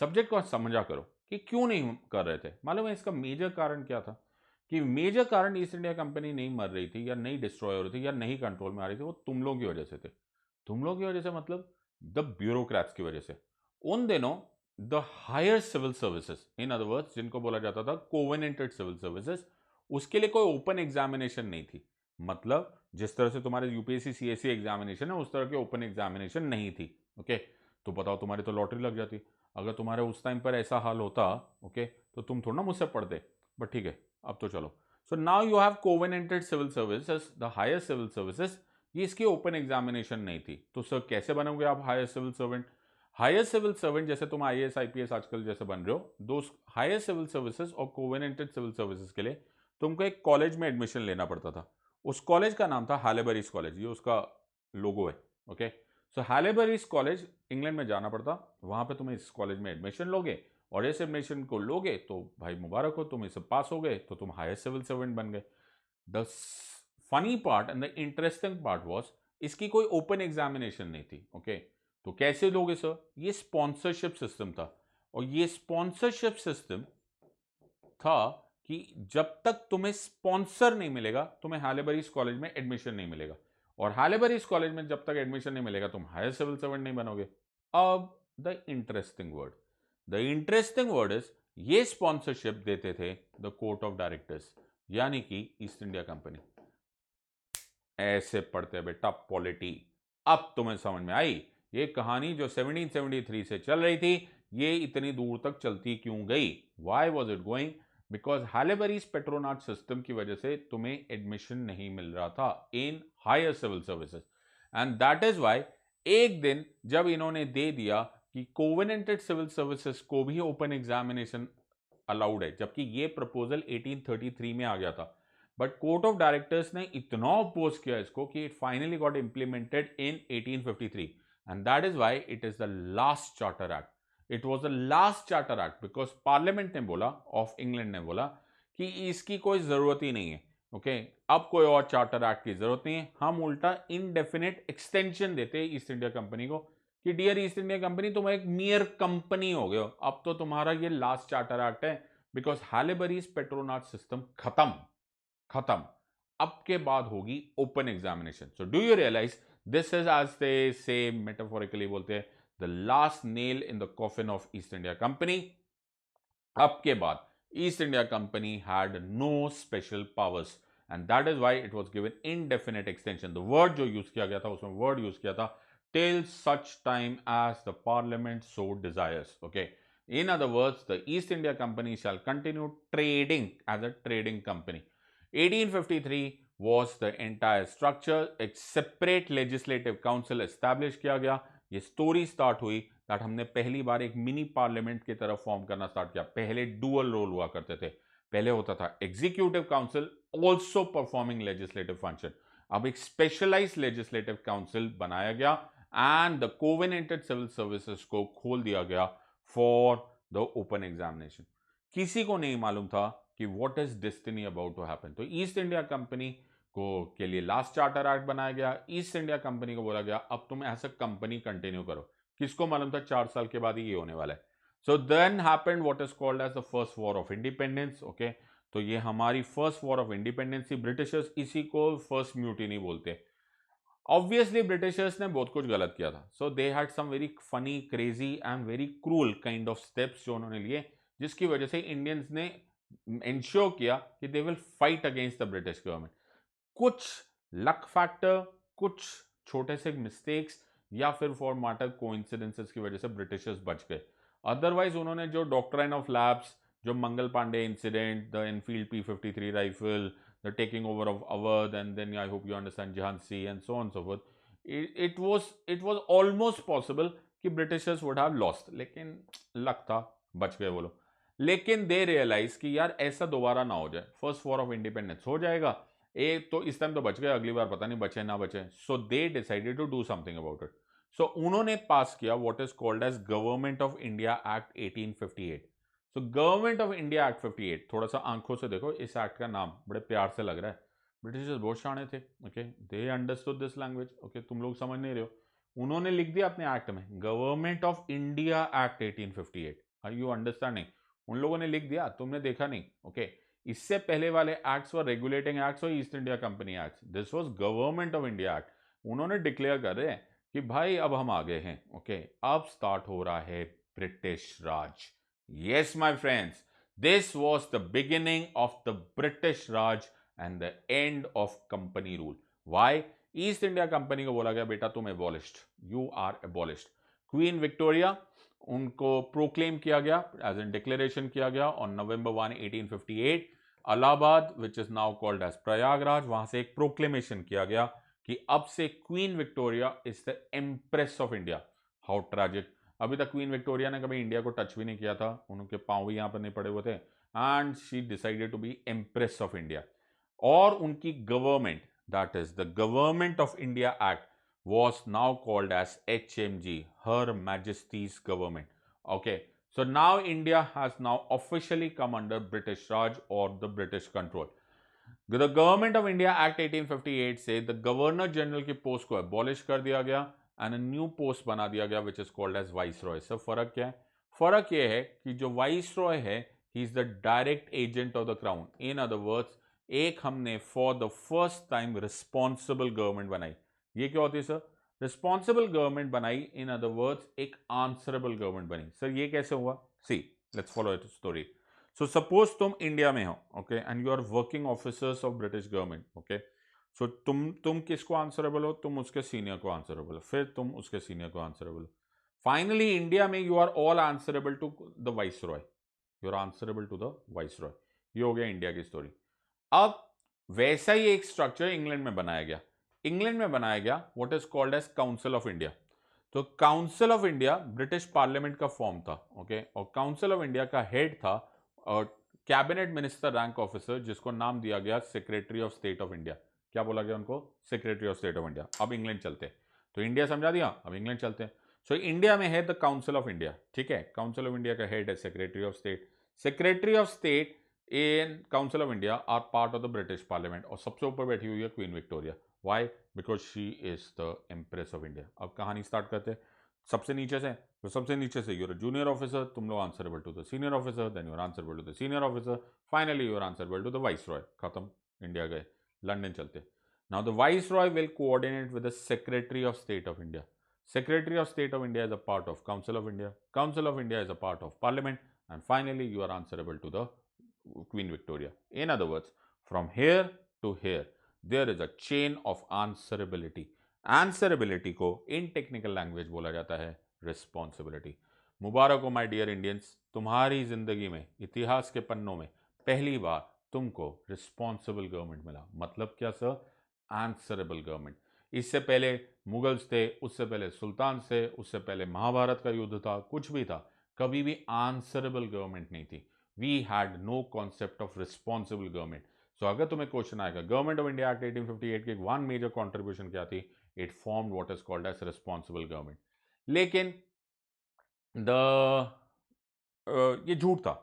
Speaker 1: Subject को समझा करो कि क्यों नहीं कर रहे थे। मालूम है इसका मेजर कारण क्या था? कि मेजर कारण ईस्ट इंडिया कंपनी नहीं मर रही थी या नहीं डिस्ट्रॉय हो रही थी या नहीं कंट्रोल में आ रही थी, वो तुम लोगों की वजह से थे। तुम लोगों की वजह से मतलब द ब्यूरोक्रेट्स की वजह से। उन दिनों the higher civil services, in other words जिनको बोला जाता था कोवेनेंटेड सिविल सर्विसेज, उसके लिए कोई ओपन एग्जामिनेशन नहीं थी। मतलब जिस तरह से तुम्हारे यूपीएससी सीएससी एग्जामिनेशन है उस तरह की ओपन एग्जामिनेशन नहीं थी। ओके, तो बताओ तुम्हारी तो लॉटरी लग जाती। अगर तुम्हारे उस टाइम पर ऐसा हाल होता, ओके, तो तुम थोड़ा ना मुझसे पढ़ते। बट ठीक है, अब तो चलो। So now you have covenanted civil services, the higher civil services, ये इसकी ओपन एग्जामिनेशन नहीं थी। तो सर कैसे बनोगे आप higher civil servant? Higher civil servant जैसे तुम आईएएस आईपीएस आजकल जैसे बन रहे हो, दो हायर सिविल सर्विसेज और कोवेनेंटेड सिविल सर्विसेज के लिए तुमको एक कॉलेज में एडमिशन लेना पड़ता था। उस कॉलेज का नाम था हालेबरीज कॉलेज, ये उसका लोगो है। ओके, सो हालेबरीज कॉलेज इंग्लैंड में जाना पड़ता, वहां पे तुम्हें इस कॉलेज में एडमिशन लोगे और इस एडमिशन को लोगे तो भाई मुबारक हो, तुम इसे पास हो गए तो तुम हायर सिविल सर्वेंट बन गए। The funny part and the interesting part was इसकी कोई ओपन एग्जामिनेशन नहीं थी। ओके, तो कैसे लोगे सर? ये स्पॉन्सरशिप सिस्टम था, और ये स्पॉन्सरशिप सिस्टम था कि जब तक तुम्हें स्पॉन्सर नहीं मिलेगा तुम्हें हालेबरीज कॉलेज में एडमिशन नहीं मिलेगा, और हालेबरीज कॉलेज में जब तक एडमिशन नहीं मिलेगा तुम हायर सिविल सर्वेंट नहीं बनोगे। अब द इंटरेस्टिंग वर्ड इज ये स्पॉन्सरशिप देते थे द कोर्ट ऑफ डायरेक्टर्स, यानी कि ईस्ट इंडिया कंपनी। ऐसे पढ़ते बेटा पॉलिटी। अब तुम्हें समझ में आई ये कहानी जो 1773 से चल रही थी, ये इतनी दूर तक चलती क्यों गई? Why was it going? Because Haileybury's patronage system की वजह से तुम्हें एडमिशन नहीं मिल रहा था in higher civil services, and that is why एक दिन जब इन्होंने दे दिया कि कोवेनेंटेड सिविल सर्विसेज को भी ओपन एग्जामिनेशन अलाउड है, जबकि ये प्रपोजल 1833 में आ गया था, बट कोर्ट ऑफ डायरेक्टर्स ने इतना अपोज किया इसको कि it finally got implemented in 1853, and that is why it is the last charter act. It was the last charter act because parliament ने बोला, ऑफ इंग्लैंड ने बोला कि इसकी कोई जरूरत ही नहीं है। ओके, अब कोई और चार्टर एक्ट की जरूरत नहीं है, हम उल्टा इनडेफिनेट एक्सटेंशन देते हैं ईस्ट इंडिया कंपनी को कि डियर ईस्ट इंडिया कंपनी तुम एक मियर कंपनी हो गए हो, अब तो तुम्हारा ये लास्ट चार्टर एक्ट है, बिकॉज हालेबरीज पेट्रोनाट सिस्टम खत्म। अब के बाद होगी open examination. So do you realise this is, as they say metaphorically बोलते हैं, the last nail in the coffin of East India Company. अब के बाद East India Company had no special powers, and that is why it was given indefinite extension. The word जो use किया गया था उसमें वर्ड यूज किया था till such time as the parliament so desires. Okay, in other words, the East India Company shall continue trading as a trading company. 1853 was the entire structure. एक separate legislative council establish किया गया। ये story start हुई that हमने पहली बार एक mini parliament की तरफ फॉर्म करना स्टार्ट किया। पहले डुअल रोल हुआ करते थे, पहले होता था executive council also performing legislative function, अब एक स्पेशलाइज्ड लेजिस्लेटिव काउंसिल बनाया गया and the covenanted civil services को खोल दिया गया फॉर द ओपन एग्जामिनेशन। किसी को नहीं मालूम था कि what is destiny about to happen. तो ईस्ट इंडिया कंपनी को के लिए लास्ट चार्टर एक्ट बनाया गया। ईस्ट इंडिया कंपनी को बोला गया अब तुम एज अ कंपनी कंटिन्यू करो। किसको मालूम था 4 साल के बाद ही ये होने वाला है। So then happened what is called as the first war of independence. Okay, तो ये हमारी फर्स्ट वॉर ऑफ इंडिपेंडेंस थी। ब्रिटिशर्स इसी को फर्स्ट म्यूटिनी बोलते। ऑब्वियसली ब्रिटिशर्स ने बहुत कुछ गलत किया था, so they had some very funny, crazy and very cruel kind of steps जो उन्होंने लिए, जिसकी वजह से इंडियंस ने इंश्योर किया कि they will fight against the British government. कुछ लक फैक्टर, कुछ छोटे से मिस्टेक्स या फिर फॉर मैटर कोइंसिडेंसेस की वजह से ब्रिटिशर्स बच गए। अदरवाइज उन्होंने जो डॉक्ट्राइन ऑफ लैप्स, जो Mangal Pandey incident, the Enfield P53 rifle, the taking over of Awadh, and then I hope you understand Jhansi and so on and so forth. It was almost possible कि Britishers would have lost, लेकिन luck था, बच गए वो लोग। लेकिन दे realise कि यार ऐसा दोबारा ना हो जाए, फर्स्ट वॉर ऑफ इंडिपेंडेंस हो जाएगा, एक तो इस टाइम तो बच गए, अगली बार पता नहीं बचे ना बचे। So they decided to do something about it. So उन्होंने पास किया what is called as government of India act 1858। So government of India act 58, थोड़ा सा आंखों से देखो, इस एक्ट का नाम बड़े प्यार से लग रहा है। ब्रिटिशर्स बहुत शाणे थे, okay, they understood this language. Okay, तुम लोग समझ नहीं रहे हो, उन्होंने लिख दिया अपने एक्ट में government of India act 1858। Are you understanding? उन लोगों ने लिख दिया, तुमने देखा नहीं। ओके, इससे पहले वाले एक्ट्स वर रेगुलेटिंग एक्ट्स और East India company act, this was government of India act. उन्होंने डिक्लेयर कर रहे हैं कि भाई अब हम आ गए हैं। ओके, अब स्टार्ट हो रहा है British Raj. Yes, my friends, this was the beginning of the British Raj and the end of company rule. Why? East India Company को बोला गया बेटा तुम abolished, you are abolished. Queen Victoria, उनको प्रोक्लेम किया गया, एज एन डिक्लेरेशन किया गया on November 1, 1858। Allahabad which is now called as Prayagraj, वहां से एक प्रोक्लेमेशन किया गया कि अब से Queen Victoria is the empress of India. How tragic, अभी तक क्वीन विक्टोरिया ने कभी इंडिया को टच भी नहीं किया था, उनके पांव भी यहां पर नहीं पड़े हुए थे, and she decided to be empress of India. और उनकी government, that is the government of India act, was now called as HMG, Her Majesty's Government. Okay, so now India has now officially come under British Raj or the British control. The Government of India Act 1858 से the Governor General की post को abolish कर दिया गया and new post बना दिया गया which is called as viceroy. सब फर्क क्या है? फर्क यह है कि जो वाइस रॉय है he is the direct agent of the crown. In other words, एक हमने for the first time responsible government बनाई। ये क्या होती है सर? रिस्पॉन्सिबल गवर्नमेंट बनाई, इन अदर वर्ड्स एक आंसरेबल गवर्नमेंट बनी। सर ये कैसे हुआ? See, let's follow it story. So suppose तुम इंडिया में हो, okay, and you are working officers of British government. Okay, so तुम किसको आंसरेबल हो? तुम उसके सीनियर को आंसरेबल हो, फिर तुम उसके सीनियर को आंसरेबल हो। फाइनली इंडिया में you are all answerable to the viceroy, you are answerable to the viceroy. ये हो गया इंडिया की स्टोरी। अब वैसा ही एक स्ट्रक्चर इंग्लैंड में बनाया गया। इंग्लैंड में बनाया गया what is called as council of India. तो council of India British parliament का फॉर्म था, ओके, और काउंसिल ऑफ इंडिया का हेड था कैबिनेट मिनिस्टर रैंक ऑफिसर, जिसको नाम दिया गया secretary of state of India. क्या बोला गया उनको? Secretary of state of India. अब इंग्लैंड चलते हैं, तो इंडिया समझा दिया, अब इंग्लैंड चलते हैं। सो इंडिया में है द काउंसिल ऑफ इंडिया, ठीक है, काउंसिल ऑफ इंडिया का हेड है secretary of state. Secretary of state in council of India are part of the British parliament, और सबसे ऊपर बैठी हुई है Queen Victoria. Why? Because she is the empress of India. अब कहानी स्टार्ट करते हैं सबसे नीचे से। तो सबसे नीचे से यूर जूनियर ऑफिसर, तुम लोग answerable to the senior officer, then you're answerable to the senior officer, finally you're answerable to the viceroy. खत्म, इंडिया गए, लंदन चलते। Now the viceroy will coordinate with the secretary of state of India. Secretary of State of India is a part of Council of India. Council of India is a part of Parliament, and finally you are answerable to the Queen Victoria. In other words, from here to here, there is a chain of answerability. Answerability को in technical language बोला जाता है responsibility. मुबारक हो my dear Indians, तुम्हारी जिंदगी में, इतिहास के पन्नों में पहली बार तुमको responsible government मिला। मतलब क्या सर? Answerable government. इससे पहले मुगल्स थे, उससे पहले सुल्तान थे, उससे पहले महाभारत का युद्ध था, कुछ भी था, कभी भी आंसरेबल गवर्नमेंट नहीं थी। We had no concept of responsible government. So अगर तुम्हें क्वेश्चन आएगा गवर्नमेंट ऑफ इंडिया एक्ट 1858 की वन मेजर कॉन्ट्रीब्यूशन क्या थी, it formed what is called as responsible government. लेकिन द ये झूठ था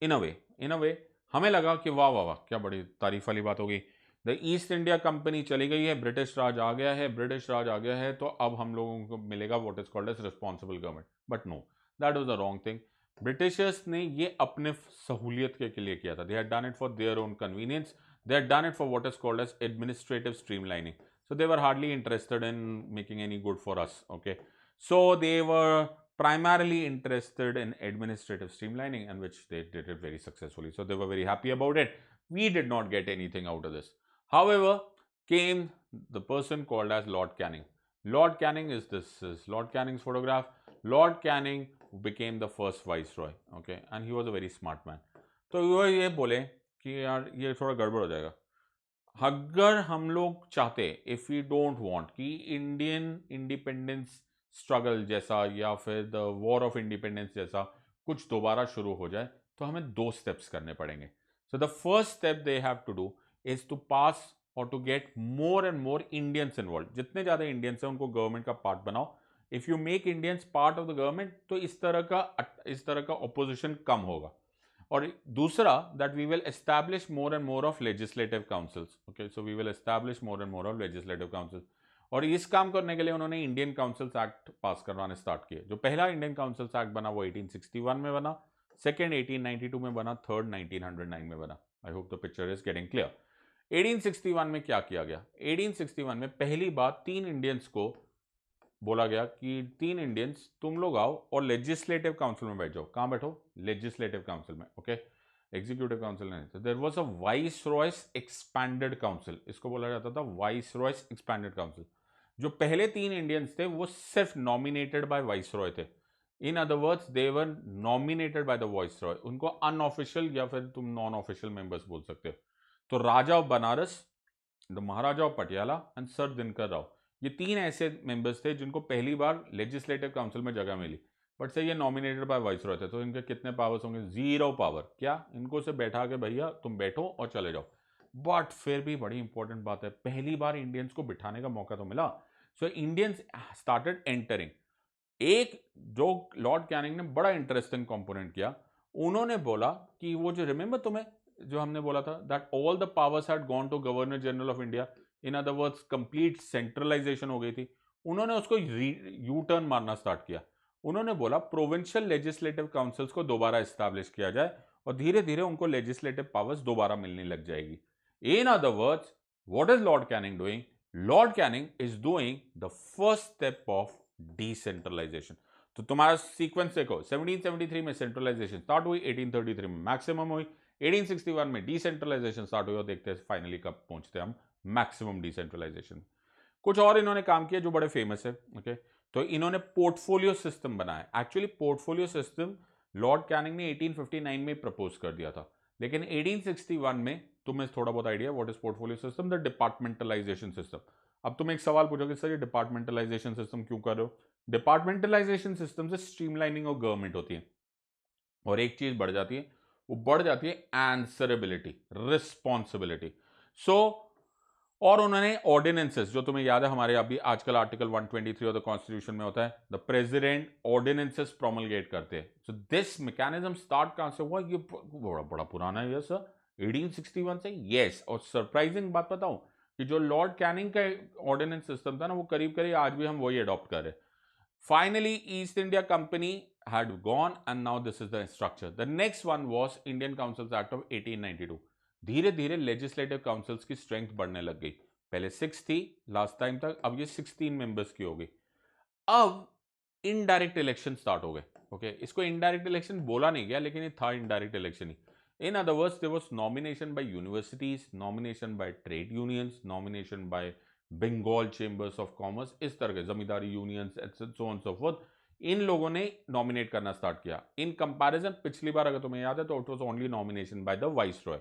Speaker 1: इन अ वे हमें लगा कि वाह वाह वाह क्या बड़ी तारीफ वाली बात हो गई, द ईस्ट इंडिया कंपनी चली गई है, ब्रिटिश राज आ गया है, ब्रिटिश राज आ गया है, तो अब हम लोगों को मिलेगा what is called as responsible government. But no, that was the wrong thing. Britishers ने ये अपने सहूलियत के लिए किया था, they had done it for their own convenience, they had done it for what is called as administrative streamlining. So they were hardly interested in making any good for us. Okay, so they were primarily interested in administrative streamlining, and which they did it very successfully. So they were very happy about it. We did not get anything out of this. However, came the person called as Lord Canning. Lord Canning is Lord Canning's photograph. Lord Canning became the first viceroy. Okay, and he was a very smart man. तो वो ये बोले कि यार ये थोड़ा गड़बड़ हो जाएगा, अगर हम लोग चाहते, इफ वी डोंट वांट कि इंडियन इंडिपेंडेंस स्ट्रगल जैसा या फिर द वॉर ऑफ इंडिपेंडेंस जैसा कुछ दोबारा शुरू हो जाए, तो हमें दो स्टेप्स करने पड़ेंगे। So the first step they have to do is to pass और to get more and more Indians involve. जितने ज़्यादा इंडियंस हैं उनको गवर्नमेंट का पार्ट बनाओ। If you make Indians part of the government तो इस तरह का ऑपोजिशन कम होगा। और दूसरा, that we will establish more and more of legislative councils. Okay, so we will establish more and more of legislative councils. और इस काम करने के लिए उन्होंने इंडियन काउंसिल्स एक्ट पास करवाने स्टार्ट किए। जो पहला इंडियन काउंसिल्स एक्ट बना वो 1861 में बना, सेकेंड 1892 में बना, थर्ड 1909 में बना। I hope the picture is getting clear. 1861 में क्या किया गया? 1861 में पहली बार 3 इंडियंस को बोला गया कि 3 इंडियंस तुम लोग आओ और लेजिस्लेटिव काउंसिल में बैठ जाओ। कहां बैठो? लेजिस्लेटिव काउंसिल में। ओके, एग्जीक्यूटिव काउंसिल नहीं था। There was a viceroy's expanded council, इसको बोला जाता था वाइस रॉयस एक्सपैंडेड काउंसिल। जो पहले 3 इंडियंस थे वो सिर्फ नॉमिनेटेड बाय वाइस रॉय थे। इन other words they were nominated by the vice Roy. उनको अनऑफिशियल या फिर तुम नॉन ऑफिशियल मेंबर्स बोल सकते हो। तो Raja of Banaras, the Maharaja of Patiala and sir Dinkar Rao, ये 3 ऐसे मेंबर्स थे जिनको पहली बार लेजिस्लेटिव काउंसिल में जगह मिली। बट से ये नॉमिनेटेड बाय वाइस रॉय थे, तो इनके कितने पावर्स होंगे? 0 पावर। क्या इनको से बैठा के भैया तुम बैठो और चले जाओ। बट फिर भी बड़ी इंपॉर्टेंट बात है, पहली बार इंडियंस को बिठाने का मौका तो मिला। सो इंडियंस स्टार्टेड एंटरिंग। एक जो लॉर्ड कैनिंग ने बड़ा इंटरेस्टिंग कंपोनेंट किया, उन्होंने बोला कि वो जो रिमेंबर तुम्हें जो हमने बोला था that all the powers had gone to governor general of India, in other words complete centralisation हो गई थी। उन्होंने उसको यू टर्न मारना स्टार्ट किया। उन्होंने बोला प्रोविंशियल लेजिस्लेटिव काउंसिल्स को दोबारा एस्टैब्लिश किया जाए और धीरे धीरे उनको लेजिस्लेटिव पावर्स दोबारा मिलने लग जाएगी। In other words, what is Lord Canning doing? Lord Canning is doing the first step of decentralisation. तो तुम्हारा सीक्वेंस देखो, 1773 में सेंट्रलाइजेशन स्टार्ट हुई, 1833 में मैक्सिमम हुई, 1861 में डिसेंट्रलाइजेशन स्टार्ट हुई और देखते हैं फाइनली कब पहुंचते हैं हम मैक्सिमम डिसेंट्रलाइजेशन। कुछ और इन्होंने काम किया जो बड़े फेमस है। ओके, तो इन्होंने पोर्टफोलियो सिस्टम बनाया। Actually portfolio system Lord Canning ने 1859 में प्रपोज कर दिया था, लेकिन 1861 में तुम्हें थोड़ा बहुत idea what is portfolio system? The departmentalisation system. अब तुम एक सवाल पूछोगे सर ये डिपार्टमेंटलाइजेशन सिस्टम क्यों कर रहे हो? डिपार्टमेंटलाइजेशन सिस्टम से स्ट्रीमलाइनिंग ऑफ गवर्नमेंट होती है और एक चीज बढ़ जाती है, वो बढ़ जाती है आंसरेबिलिटी, रिस्पॉन्सिबिलिटी। सो और उन्होंने ऑर्डिनेंसेस, जो तुम्हें याद है हमारे अभी आजकल आर्टिकल 123 ऑफ द कॉन्स्टिट्यूशन में होता है, द प्रेसिडेंट ऑर्डिनेंसेस प्रोमलगेट करते हैं। सो दिस मैकेनिज्म स्टार्ट कहां से हुआ? ये बड़ा बड़ा पुराना है सर, 1861 से। यस, और सरप्राइजिंग बात बताऊं कि जो लॉर्ड कैनिंग का ऑर्डिनेंस सिस्टम था ना, वो करीब करीब आज भी हम वही अडॉप्ट कर रहे हैं। Finally east India company had gone and now this is the structure. The next one was Indian Councils Act of 1892. धीरे धीरे लेजिस्लेटिव काउंसिल्स की स्ट्रेंथ बढ़ने लग गई। पहले 6 थी लास्ट टाइम तक, अब ये 16 मेंबर्स की हो गई। अब इनडायरेक्ट इलेक्शन स्टार्ट हो गए। ओके, इसको इनडायरेक्ट इलेक्शन बोला नहीं गया, लेकिन ये था इनडायरेक्ट इलेक्शन ही। In other words there was nomination by universities, nomination by trade unions, nomination by Bengal chambers of commerce, इस तरह के zamindari unions so on so forth. इन लोगों ने नॉमिनेट करना स्टार्ट किया। इन कंपैरिजन पिछली बार अगर तुम्हें याद है तो it was only nomination by the vice Roy.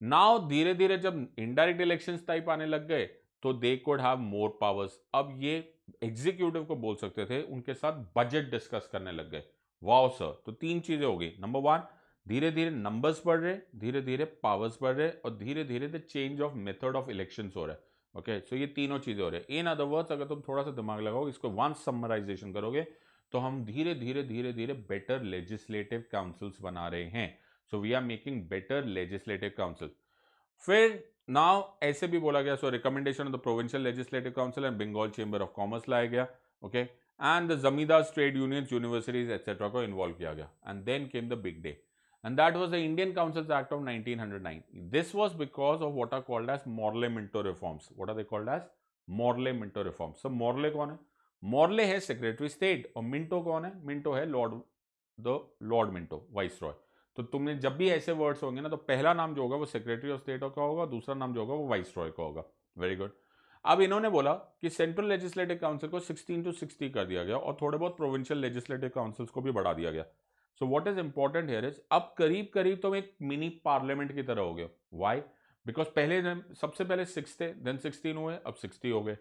Speaker 1: Now धीरे धीरे जब इनडायरेक्ट इलेक्शंस टाइप आने लग गए, तो they could have more powers. अब ये एग्जीक्यूटिव को बोल सकते थे, उनके साथ बजट डिस्कस करने लग गए। वाओ सर, तो तीन चीजें हो गई। नंबर वन, धीरे धीरे नंबर्स बढ़ रहे, धीरे धीरे पावर्स बढ़ रहे, और धीरे धीरे the change of method of elections हो रहा है। ओके, सो ये तीनों चीजें हो रही है। इन अदर वर्ड्स, अगर तुम थोड़ा सा दिमाग लगाओगे, इसको वन समराइजेशन करोगे, तो हम धीरे धीरे धीरे धीरे बेटर लेजिस्लेटिव काउंसिल्स बना रहे हैं। So we are making better legislative council. फिर नाउ ऐसे भी बोला गया, so recommendation of the provincial legislative council and Bengal chamber of commerce लाया गया। Okay, and the zamindar trade unions, universities etcetera को इन्वॉल्व किया गया। And then came the big day, and that was the Indian Councils Act of 1909. This was because of what are called as Morley Minto reforms. What are they called as? Morley Minto reforms. So Morley कौन है? Morley है secretary state, और Minto कौन है? Minto है Lord Minto, viceroy. तो तुमने जब भी ऐसे वर्ड्स होंगे ना, तो पहला नाम जो होगा वो सेक्रेटरी ऑफ स्टेट का होगा, दूसरा नाम जो होगा वो वाइसरॉय का होगा। Very good. अब इन्होंने बोला कि सेंट्रल लेजिस्लेटिव काउंसिल को 16 to 60 कर दिया गया, और थोड़े बहुत प्रोविंशियल लेजिस्लेटिव काउंसिल्स को भी बढ़ा दिया गया। So what is important here is, अब करीब करीब तुम एक मिनी पार्लियामेंट की तरह हो गए। व्हाई? बिकॉज पहले सबसे पहले 6 थे, देन 16 हुए, अब 60 हो गए।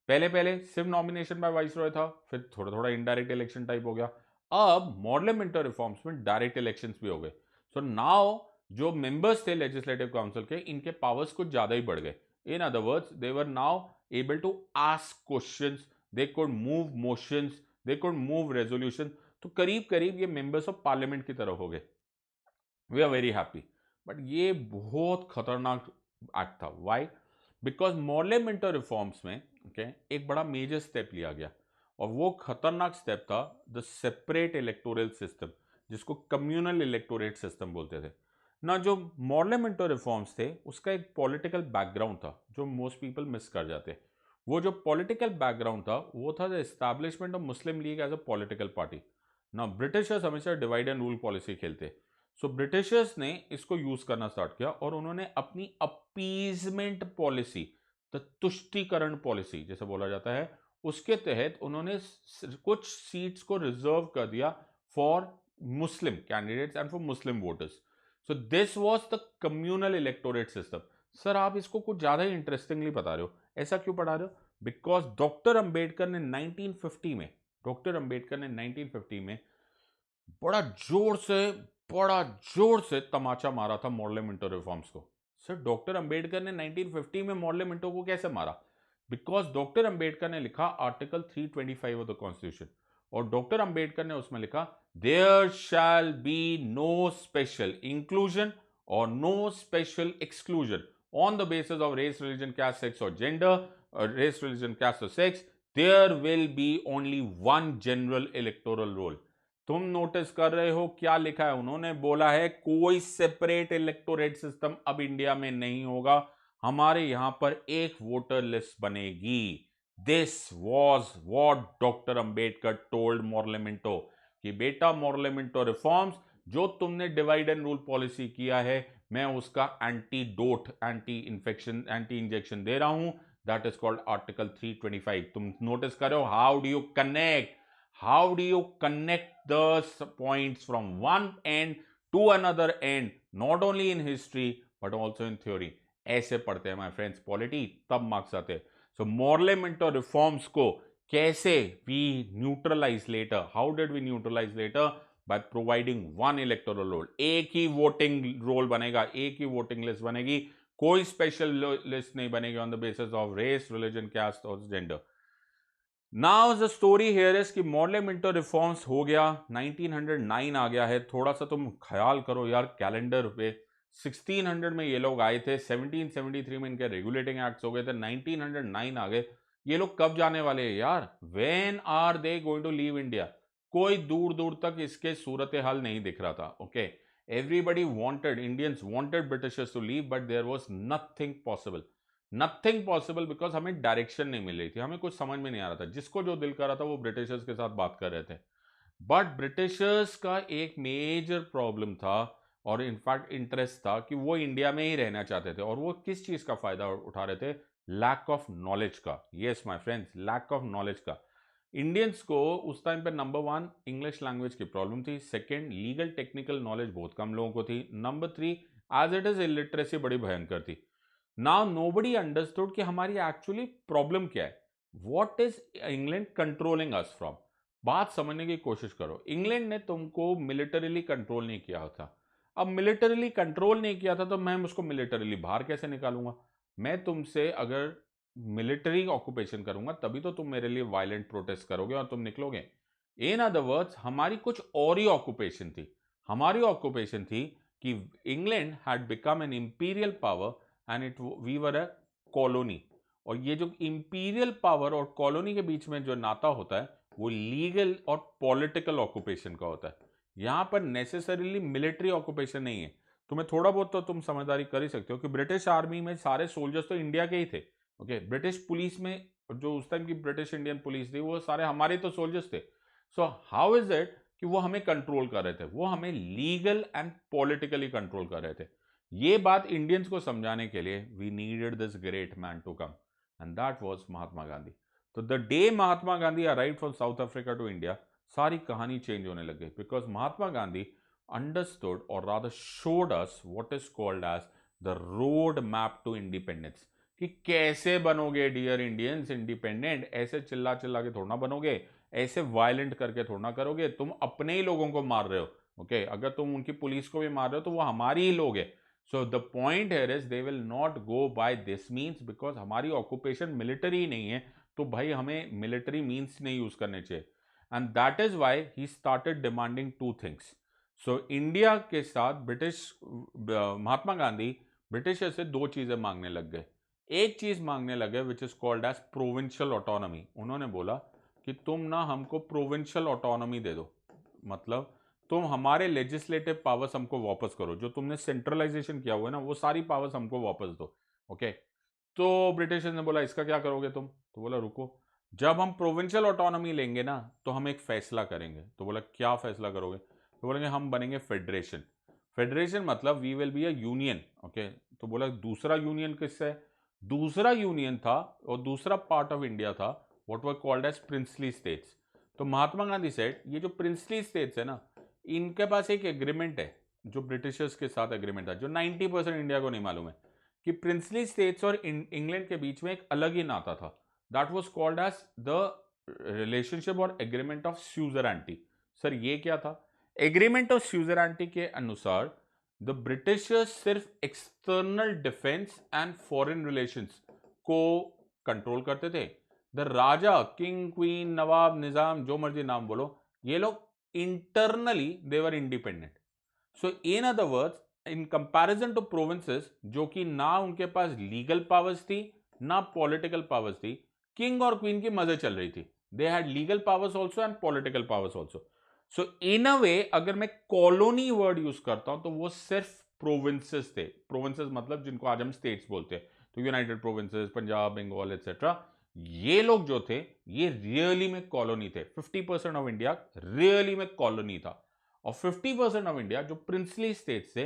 Speaker 1: पहले पहले सिर्फ नॉमिनेशन बाय वाइसरॉय था, फिर थोड़ा थोड़ा इनडायरेक्ट इलेक्शन टाइप हो गया। अब मॉडल रिफॉर्म्स में डायरेक्ट इलेक्शंस भी हो गए। सो नाउ जो मेंबर्स थे लेजिस्लेटिव काउंसिल के, इनके पावर्स कुछ ज्यादा ही बढ़ गए। In other words, they were now able to ask questions, they could move motions, they could move resolution. तो करीब करीब ये मेंबर्स ऑफ पार्लियामेंट की तरह हो गए। We are very happy. But ये बहुत खतरनाक एक्ट था। Why? Because Morley Minto reforms में एक बड़ा मेजर स्टेप लिया गया, और वो खतरनाक स्टेप था द सेपरेट इलेक्टोरल सिस्टम, जिसको कम्युनल इलेक्टोरेट सिस्टम बोलते थे ना। जो मॉर्ले मिंटो रिफॉर्म्स थे, उसका एक पॉलिटिकल बैकग्राउंड था जो मोस्ट पीपल मिस कर जाते। वो जो पॉलिटिकल बैकग्राउंड था, वो था the establishment of Muslim League as a political party ना। ब्रिटिशर्स हमेशा डिवाइड एंड रूल पॉलिसी खेलते। सो ब्रिटिशर्स ने इसको यूज करना स्टार्ट किया, और उन्होंने अपनी अपीजमेंट पॉलिसी, द तुष्टीकरण पॉलिसी जैसे बोला जाता है, उसके तहत उन्होंने कुछ सीट्स को रिजर्व कर दिया for Muslim candidates and for Muslim voters. So this was the communal electorate system. Sir आप इसको कुछ ज्यादा ही इंटरेस्टिंगली बता रहे हो, ऐसा क्यों पढ़ा रहे हो? बिकॉज डॉक्टर अंबेडकर ने 1950 में, डॉक्टर अंबेडकर ने 1950 में बड़ा जोर से, बड़ा जोर से तमाचा मारा था मॉडल मिंटो रिफॉर्म्स को। सर डॉक्टर अंबेडकर ने 1950 में मॉडल मिंटो को कैसे मारा? बिकॉज डॉक्टर अंबेडकर ने लिखा आर्टिकल 325 ऑफ द कॉन्स्टिट्यूशन, और डॉक्टर अंबेडकर ने उसमें लिखा there shall be no special inclusion और no special exclusion on the basis of race, religion, caste, sex और जेंडर, रेस, रिलीजन, कास्ट और sex. There will be only one general electoral roll. तुम notice कर रहे हो क्या लिखा है? उन्होंने बोला है कोई सेपरेट इलेक्टोरेट सिस्टम अब इंडिया में नहीं होगा, हमारे यहां पर एक वोटर लिस्ट बनेगी। This was what doctor Ambedkar told Morley Minto कि बेटा मॉर्लेमेंटो रिफॉर्म्स जो तुमने डिवाइड एंड रूल पॉलिसी किया है, मैं उसका antidote, anti infection, anti injection दे रहा हूं। That is called article 325। तुम नोटिस करो how do you connect, how do you connect the points from one end to another end, not only in history but also in theory? ऐसे पढ़ते हैं my friends polity, तब marks आते हैं। So Morley Minto reforms को कैसे we neutralise later, how did we neutralise later? By providing one electoral roll. एक ही वोटिंग रोल बनेगा, एक ही वोटिंग लिस्ट बनेगी, कोई स्पेशल लिस्ट नहीं बनेगी on the basis of race, religion, caste और gender. Now the story here is कि मॉडल मिंटो रिफॉर्म्स हो गया, 1909 आ गया है। थोड़ा सा तुम ख्याल करो यार कैलेंडर पे, 1600 में ये लोग आए थे, 1773 में इनके रेगुलेटिंग एक्ट्स हो गए थे, 1909 आ गए। ये लोग कब जाने वाले हैं यार? When are they going to leave India? कोई दूर दूर तक इसके सूरत हाल नहीं दिख रहा था। Okay, everybody wanted, Indians wanted Britishers to leave, but there was nothing possible, nothing possible, because हमें डायरेक्शन नहीं मिल रही थी, हमें कुछ समझ में नहीं आ रहा था। जिसको जो दिल कर रहा था वो ब्रिटिशर्स के साथ बात कर रहे थे। बट ब्रिटिशर्स का एक मेजर प्रॉब्लम था, और इनफैक्ट इंटरेस्ट था, कि वो इंडिया में ही रहना चाहते थे। और वो किस चीज का फायदा उठा रहे थे? लैक ऑफ नॉलेज का। Yes my friends, lack of knowledge का। इंडियंस को उस टाइम पे नंबर 1 इंग्लिश लैंग्वेज की प्रॉब्लम थी, सेकेंड लीगल टेक्निकल नॉलेज बहुत कम लोगों को थी, number 3 as it is illiteracy बड़ी भयंकर थी। नाउ नोबडी अंडरस्टूड कि हमारी एक्चुअली प्रॉब्लम क्या है, what is England controlling us from. बात समझने की कोशिश करो, इंग्लैंड ने तुमको मिलिटरीली कंट्रोल नहीं किया था। अब मिलिटरीली कंट्रोल नहीं किया था तो मैं उसको मिलिटरीली बाहर कैसे निकालूंगा। मैं तुमसे अगर मिलिट्री ऑक्यूपेशन करूंगा तभी तो तुम मेरे लिए वायलेंट प्रोटेस्ट करोगे और तुम निकलोगे। इन अदर वर्ड्स हमारी कुछ और ही ऑक्यूपेशन थी। हमारी ऑक्यूपेशन थी कि England had become an imperial power and it we were a colony. और ये जो इंपीरियल पावर और कॉलोनी के बीच में जो नाता होता है वो लीगल और पॉलिटिकल ऑक्यूपेशन का होता है। यहां पर नेसेसरीली मिलिट्री ऑक्यूपेशन नहीं है। तुम्हें थोड़ा बहुत तो तुम समझदारी कर ही सकते हो कि ब्रिटिश आर्मी में सारे सोल्जर्स तो इंडिया के ही थे। ओके, ब्रिटिश पुलिस में जो उस टाइम की ब्रिटिश इंडियन पुलिस थी वो सारे हमारे तो सोल्जर्स थे। सो हाउ इज इट कि वो हमें कंट्रोल कर रहे थे, वो हमें लीगल एंड पॉलिटिकली कंट्रोल कर रहे थे। ये बात इंडियंस को समझाने के लिए we needed this great man to come and that was Mahatma Gandhi. तो the day Mahatma Gandhi arrived from South Africa to India सारी कहानी चेंज होने लग गई, बिकॉज महात्मा गांधी अंडरस्टूड और rather showed us what is called as the road map to independence. कि कैसे बनोगे डियर इंडियंस इंडिपेंडेंट, ऐसे चिल्ला चिल्ला के थोड़ा ना बनोगे, ऐसे वायलेंट करके थोड़ा ना करोगे। तुम अपने ही लोगों को मार रहे हो। ओके, अगर तुम उनकी पुलिस को भी मार रहे हो तो वो हमारी ही लोग है। So the point here is they will not go by this means, because हमारी ऑक्यूपेशन मिलिट्री नहीं है तो भाई हमें मिलिट्री मीन्स नहीं यूज करने चाहिए। And that is why he started demanding two things. So India के साथ ब्रिटिश महात्मा गांधी ब्रिटिशर से दो चीजें मांगने लग गए। एक चीज मांगने लगे which is called as provincial autonomy. उन्होंने बोला कि तुम ना हमको प्रोविंशियल ऑटोनॉमी दे दो, मतलब तुम हमारे लेजिस्लेटिव पावर्स हमको वापस करो, जो तुमने सेंट्रलाइजेशन किया हुआ है ना वो सारी पावर्स हमको वापस दो। ओके, तो ब्रिटिशर्स ने बोला इसका क्या करोगे तुम, तो बोला रुको, जब हम प्रोविंशियल ऑटोनॉमी लेंगे ना तो हम एक फैसला करेंगे। तो बोला क्या फैसला करोगे, तो बोलेंगे हम बनेंगे फेडरेशन। फेडरेशन मतलब we will be a union. Okay, तो बोला दूसरा यूनियन किससे है, दूसरा यूनियन था और दूसरा पार्ट ऑफ इंडिया था what were called as princely states. तो महात्मा गांधी सेड ये जो प्रिंसली स्टेट्स है ना, इनके पास एक एग्रीमेंट है जो ब्रिटिशर्स के साथ एग्रीमेंट था, जो 90% इंडिया को नहीं मालूम है, कि प्रिंसली स्टेट्स और इंग्लैंड के बीच में एक अलग ही नाता था। That was called as the relationship और एग्रीमेंट ऑफ स्यूजरैंटी। सर ये क्या था, एग्रीमेंट ऑफ स्यूजरैंटी के अनुसार द ब्रिटिशर्स सिर्फ external defence and foreign relations को कंट्रोल करते थे। The raja, king, queen, nawab, nizam, जो मर्जी नाम बोलो, ये लोग internally they were independent. So in other words in comparison to provinces, जो कि ना उनके पास लीगल पावर्स थी ना पॉलिटिकल पावर्स थी, किंग और क्वीन की मजे चल रही थी। They had legal powers also and political powers also. So in a way अगर मैं कॉलोनी वर्ड यूज करता हूं तो वो सिर्फ प्रोविंसेस थे। प्रोविंसेस मतलब जिनको आज हम स्टेट्स बोलते हैं, तो यूनाइटेड प्रोविंसेस, पंजाब, बंगाल एटसेट्रा, ये लोग जो थे ये रियली में कॉलोनी थे। 50% ऑफ इंडिया रियली में कॉलोनी था और 50% ऑफ इंडिया जो प्रिंसली स्टेट्स थे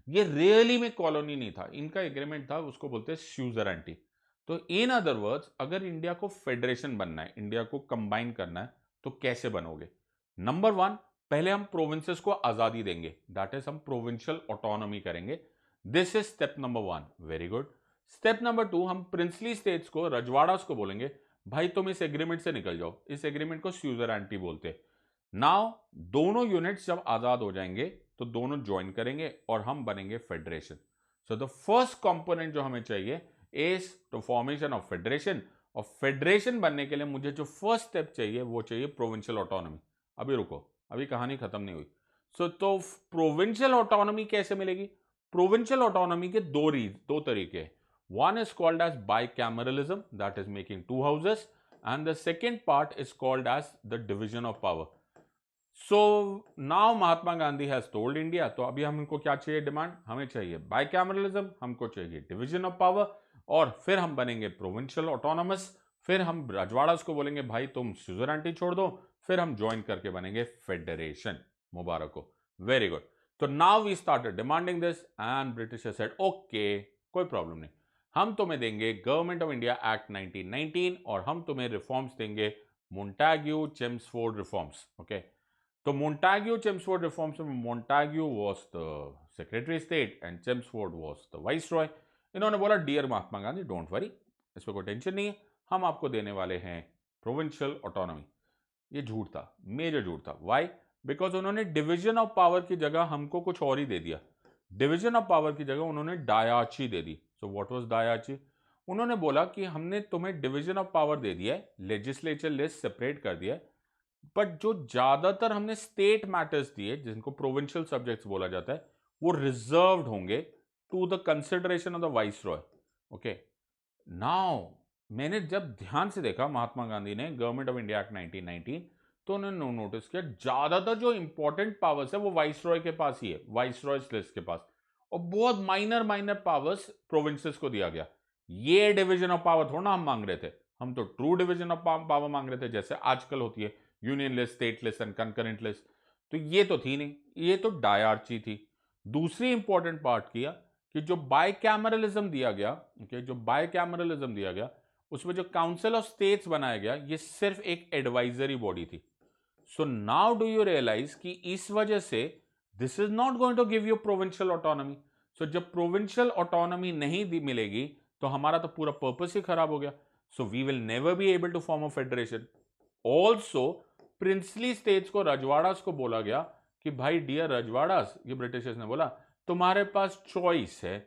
Speaker 1: ये रियली में कॉलोनी नहीं था। इनका एग्रीमेंट था, उसको बोलते हैं स्यूजरैंटी। तो इन अदर वर्ड्स अगर इंडिया को फेडरेशन बनना है, इंडिया को कंबाइन करना है, तो कैसे बनोगे। नंबर वन, पहले हम प्रोविंसेस को आजादी देंगे, दैट इज हम प्रोविंशियल ऑटोनॉमी करेंगे। This is step number one, very good. Step number two, हम प्रिंसली स्टेट्स को, रजवाड़ास को बोलेंगे भाई तुम इस एग्रीमेंट से निकल जाओ। इस एग्रीमेंट को स्यूजरैंटी बोलते हैं। नाउ दोनों यूनिट्स जब आजाद हो जाएंगे तो दोनों ज्वाइन करेंगे और हम बनेंगे federation. So the first component जो हमें चाहिए is the formation of federation. और फेडरेशन बनने के लिए मुझे जो फर्स्ट स्टेप चाहिए वो चाहिए प्रोविंशियल ऑटोनॉमी। अभी रुको, अभी कहानी खत्म नहीं हुई। सो तो प्रोविंशियल ऑटोनॉमी कैसे मिलेगी, प्रोविंशियल ऑटोनॉमी के दो तरीके हैं। One is called as bicameralism, that is making two houses, and the second part is called as the division of power. So now Mahatma Gandhi has told India, तो अभी हमको क्या चाहिए डिमांड, हमें चाहिए बाइकैमरलिज्म, हमको चाहिए डिवीजन ऑफ पावर, और फिर हम बनेंगे प्रोविंशियल ऑटोनॉमस। फिर हम रजवाड़ास को बोलेंगे भाई तुम स्यूजरैंटी छोड़ दो, फिर हम ज्वाइन करके बनेंगे फेडरेशन। मुबारक हो, वेरी गुड। तो now we started demanding this and British said okay कोई प्रॉब्लम नहीं, हम तुम्हें देंगे गवर्नमेंट ऑफ इंडिया एक्ट 1919 और हम तुम्हें रिफॉर्म्स देंगे, मोंटाग्यू चेम्सफोर्ड रिफॉर्म्स। ओके, तो Montagu Chelmsford reforms में Montagu was the Secretary of State and Chelmsford was the Viceroy. इन्होंने बोला dear Mahatma Gandhi don't worry, इस पर कोई टेंशन नहीं है, हम आपको देने वाले हैं प्रोविंशियल ऑटोनॉमी। ये झूठ था, मेजर झूठ था। वाई? बिकॉज उन्होंने डिवीजन ऑफ पावर की जगह हमको कुछ और ही दे दिया। डिवीजन ऑफ पावर की जगह उन्होंने डायाची दे दी। So what was डायाची? उन्होंने बोला कि हमने तुम्हें डिवीजन ऑफ पावर दे दिया है, लेजिस्लेचर लिस्ट सेपरेट कर दिया है, बट जो ज्यादातर हमने स्टेट मैटर्स दिए जिनको प्रोविंशियल सब्जेक्ट्स बोला जाता है वो रिजर्व्ड होंगे to the consideration of the viceroy. Okay, now मैंने जब ध्यान से देखा महात्मा गांधी ने गवर्नमेंट ऑफ इंडिया एक्ट 1919, तो उन्होंने नोटिस किया ज्यादातर जो इंपॉर्टेंट पावर्स है वो वाइसरॉय के पास ही है, वाइसरॉय लिस्ट के पास, और बहुत माइनर माइनर पावर्स प्रोविंसेस को दिया गया। ये डिवीजन ऑफ पावर थोड़ा हम मांग रहे थे, हम तो ट्रू डिवीजन ऑफ पावर मांग रहे थे जैसे आजकल होती है union list, state list and concurrent list. तो ये तो थी नहीं, ये तो डायरची थी। दूसरी इंपॉर्टेंट पार्ट किया कि जो बायकैमरलिज्म दिया गया, ओके, जो बायकैमरलिज्म दिया गया उसमें जो काउंसिल ऑफ स्टेट्स बनाया गया ये सिर्फ एक एडवाइजरी बॉडी थी। So now do you realise कि इस वजह से this is not going to give you provincial autonomy. So जब प्रोविंशियल ऑटोनॉमी नहीं मिलेगी तो हमारा तो पूरा पर्पस ही खराब हो गया। So we will never be able to form a federation. Also princely states को, रजवाड़ास को बोला गया कि भाई डियर रजवाड़ास, ये ब्रिटिशर्स ने बोला तुम्हारे पास चॉइस है,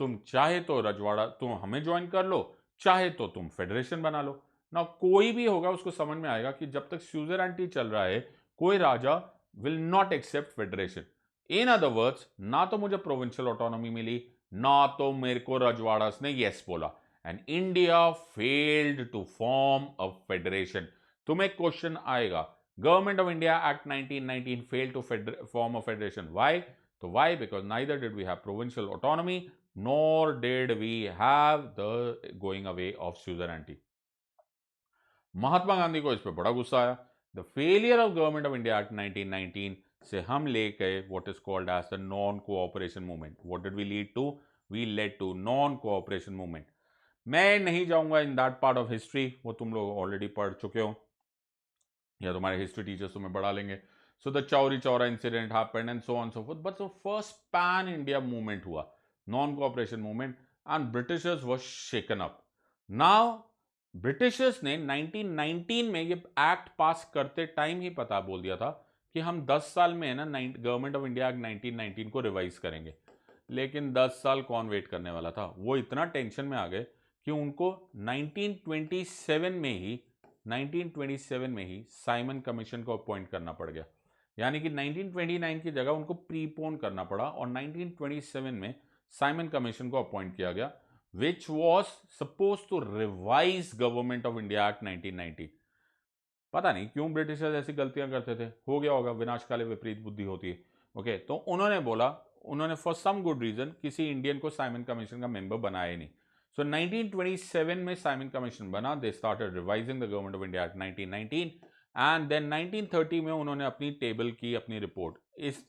Speaker 1: तुम चाहे तो रजवाड़ा तुम हमें ज्वाइन कर लो, चाहे तो तुम फेडरेशन बना लो ना। कोई भी होगा उसको समझ में आएगा कि जब तक स्यूजरेनिटी चल रहा है कोई राजा will not accept federation. In other words, ना तो मुझे प्रोविंशियल ऑटोनॉमी मिली, ना तो मेरे को रजवाड़ास ने यस बोला, and India failed to form a federation. तुम्हें क्वेश्चन आएगा, government of India act 1919 failed to form a federation, why? तो why? Because neither did we have provincial autonomy nor did we have the going away of suzerainty. Mahatma Gandhi को इस पर बड़ा गुस्सा आया। The failure of government of India act 1919 से हम ले गए what is called as the non cooperation movement. What did we lead to? We led to non cooperation movement. मैं नहीं जाऊंगा in that part of history, वो तुम लोग ऑलरेडी पढ़ चुके हो या तुम्हारे हिस्ट्री टीचर्स तुम्हें बढ़ा लेंगे। So the Chauri Chaura incident happened and so on so forth, but so first pan India movement हुआ, non cooperation movement, and Britishers were shaken up. Now Britishers ने 1919 में ये एक्ट पास करते टाइम ही पता बोल दिया था कि हम 10 साल में है ना गवर्नमेंट ऑफ इंडिया एक्ट 1919 को रिवाइज करेंगे। लेकिन 10 साल कौन वेट करने वाला था? वो इतना टेंशन में आ गए कि उनको 1927 में ही साइमन कमीशन को अपॉइंट करना पड़ गया। यानी कि 1929 की जगह उनको प्रीपोन करना पड़ा और 1927 में साइमन कमीशन को अपॉइंट किया गया, which was supposed to revise government of India act 1990। पता नहीं क्यों ब्रिटिशर्स ऐसी गलतियां करते थे, हो गया होगा, विनाशकाले विपरीत बुद्धि होती है। ओके, तो उन्होंने बोला, उन्होंने फॉर सम गुड रीजन किसी इंडियन को साइमन कमीशन का मेंबर बनाया ही नहीं। सो 1927 में साइमन कमीशन बना, they started revising the government of India act 1919, and then 1930 में उन्होंने अपनी टेबल की, अपनी रिपोर्ट।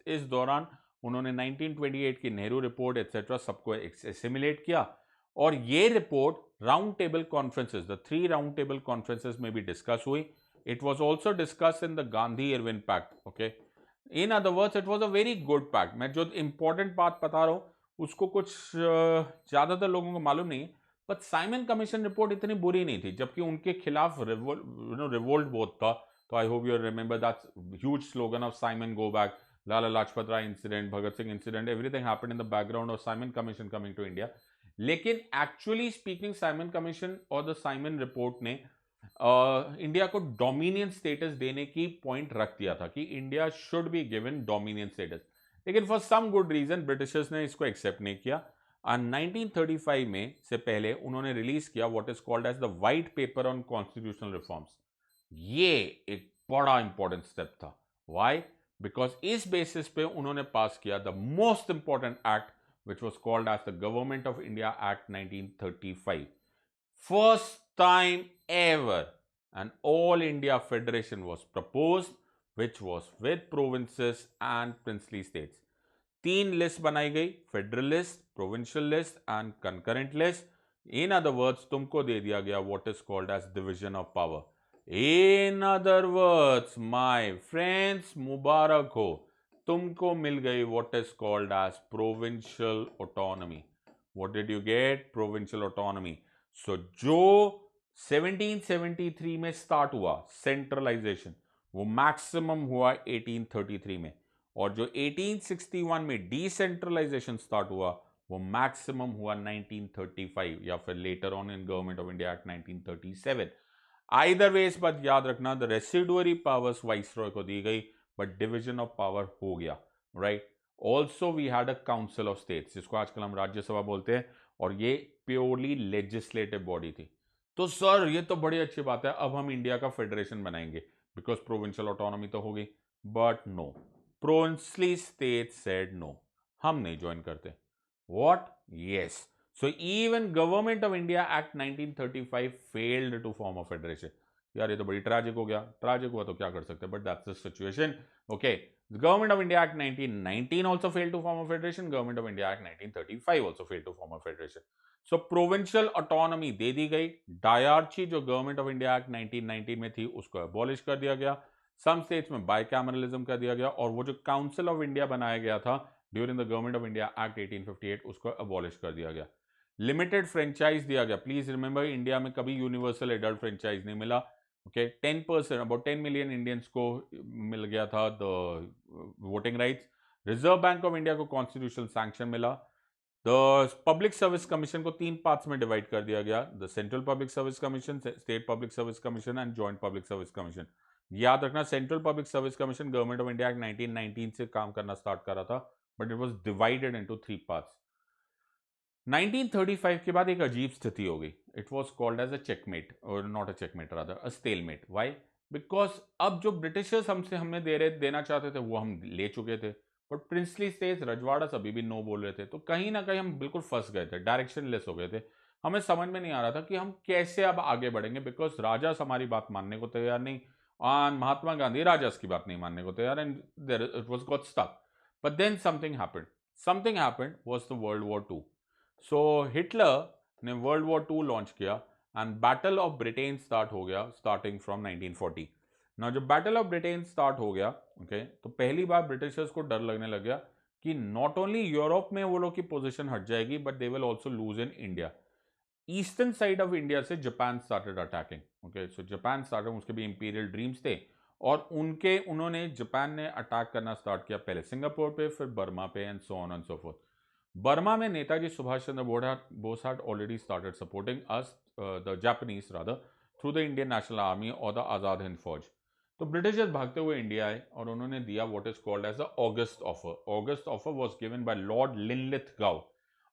Speaker 1: इस दौरान उन्होंने 1928 की नेहरू रिपोर्ट एटसेट्रा सबको एसिमिलेट किया, और ये report round table conferences, the 3 round table conferences में भी डिस्कस हुई। It was also discussed in the Gandhi Irwin pact. Okay, in other words it was a very good pact. मैं जो इंपॉर्टेंट बात बता रहा हूं उसको कुछ ज्यादातर लोगों को मालूम नहीं है, बट साइमन कमीशन रिपोर्ट इतनी बुरी नहीं थी, जबकि उनके खिलाफ रिवोल्ट बहुत था। तो I hope you remember that huge slogan of Simon go back, Lala Lajpat Rai incident, Bhagat Singh incident, everything happened in the background of Simon commission coming to India. लेकिन एक्चुअली स्पीकिंग साइमन कमीशन और द साइमन रिपोर्ट ने India को dominion status देने की point रख दिया था कि India should be given dominion status, लेकिन for some good reason Britishers ने इसको एक्सेप्ट नहीं किया। और 1935 में से पहले उन्होंने रिलीज किया what is called as the white paper on constitutional reforms. ये एक बड़ा इंपॉर्टेंट स्टेप था। व्हाई? बिकॉज इस बेसिस पे उन्होंने पास किया the most important act which was called as the Government of India Act 1935. First time ever an all India federation was proposed, which was with provinces and princely states. 3 list बनाई गई, federal list, provincial list and concurrent list. In other words तुमको दे दिया गया what is called as division of power. In other words my friends, मुबारक हो, तुमको मिल गई what is called as provincial autonomy. What did you get? Provincial autonomy. So जो 1773 में स्टार्ट हुआ सेंट्रलाइजेशन, वो मैक्सिमम हुआ 1833 में, और जो 1861 में डिसेंट्रलाइजेशन स्टार्ट हुआ वो मैक्सिमम हुआ 1935 या फिर later on in government of India act 1937. Either way इस बात याद रखना, द रेसिडुअरी पावर्स वाइसरॉय को दी गई बट डिवीजन ऑफ पावर हो गया, right. Also we had a council of states, जिसको आजकल हम राज्यसभा बोलते हैं, और ये प्योरली लेजिस्लेटिव बॉडी थी. तो सर ये तो बड़ी अच्छी बात है, अब हम इंडिया का फेडरेशन बनाएंगे बिकॉज प्रोविंशियल ऑटोनॉमी तो हो गई. But no, provincially state said no, हम नहीं ज्वाइन करते. What? Yes. So even Government of India Act 1935 failed to form a federation. यार ये तो बड़ी ट्रैजिक हो गया. ट्रैजिक हुआ तो क्या कर सकते हैं, but that's the situation. Okay, the Government of India Act 1919 also failed to form a federation. Government of India Act 1935 also failed to form a federation. So provincial autonomy दे दी गई. डायरची जो Government of India Act 1919 में थी उसको abolish कर दिया गया. Some states में bicameralism कर दिया गया, और वो जो Council of India बनाया गया था during the Government of India Act 1858 उसको abolish कर दिया गया. लिमिटेड फ्रेंचाइज दिया गया. प्लीज रिमेंबर, इंडिया में कभी यूनिवर्सल एडल्ट फ्रेंचाइज नहीं मिला. ओके, 10%, अबाउट 10 मिलियन इंडियंस को मिल गया था the voting rights. Reserve bank of India को कॉन्स्टिट्यूशनल सैंक्शन मिला. द पब्लिक सर्विस कमीशन को 3 पार्ट्स में डिवाइड कर दिया गया, the central public service commission, state public service commission and joint public service commission. याद रखना, central public service commission government of India act 1919 से काम करना स्टार्ट करा था, but it was divided into 3 parts. 1935 के बाद एक अजीब स्थिति हो गई. It was called as a checkmate, और not a checkmate, rather a stalemate. Why? Because अब जो ब्रिटिशर्स हमसे हमें देना चाहते थे वो हम ले चुके थे, बट प्रिंसली स्टेट्स, रजवाड़ा अभी भी नो बोल रहे थे. तो कहीं ना कहीं हम बिल्कुल फंस गए थे, डायरेक्शन लेस हो गए थे. हमें समझ में नहीं आ रहा था कि हम कैसे अब आगे बढ़ेंगे, बिकॉज राजास हमारी बात मानने को तैयार नहीं, और महात्मा गांधी राजास की बात नहीं मानने को तैयार, and it was got stuck. But then something happened was the world war two. So Hitler ने वर्ल्ड वॉर 2 लॉन्च किया, and battle of Britain start हो गया स्टार्टिंग फ्रॉम 1940. ना जब बैटल ऑफ ब्रिटेन स्टार्ट हो गया, ओके, तो पहली बार ब्रिटिशर्स को डर लगने लग गया कि नॉट ओनली यूरोप में वो लोग की पोजीशन हट जाएगी, but they will also lose in India. Eastern side of India से Japan started attacking. Okay, so Japan started, उसके भी इंपीरियल ड्रीम्स थे, और उन्होंने जापान ने अटैक करना स्टार्ट किया, पहले सिंगापुर पे, फिर बर्मा पे, and so on and so fourth. Burma में Netaji Subhash Chandra Bose had already started supporting us, the Japanese rather, through the Indian National Army or the Azad Hind Fauj. तो ब्रिटिशर्स भागते हुए इंडिया आए, और उन्होंने दिया what is called as the August offer. August offer was given by Lord Linlithgow,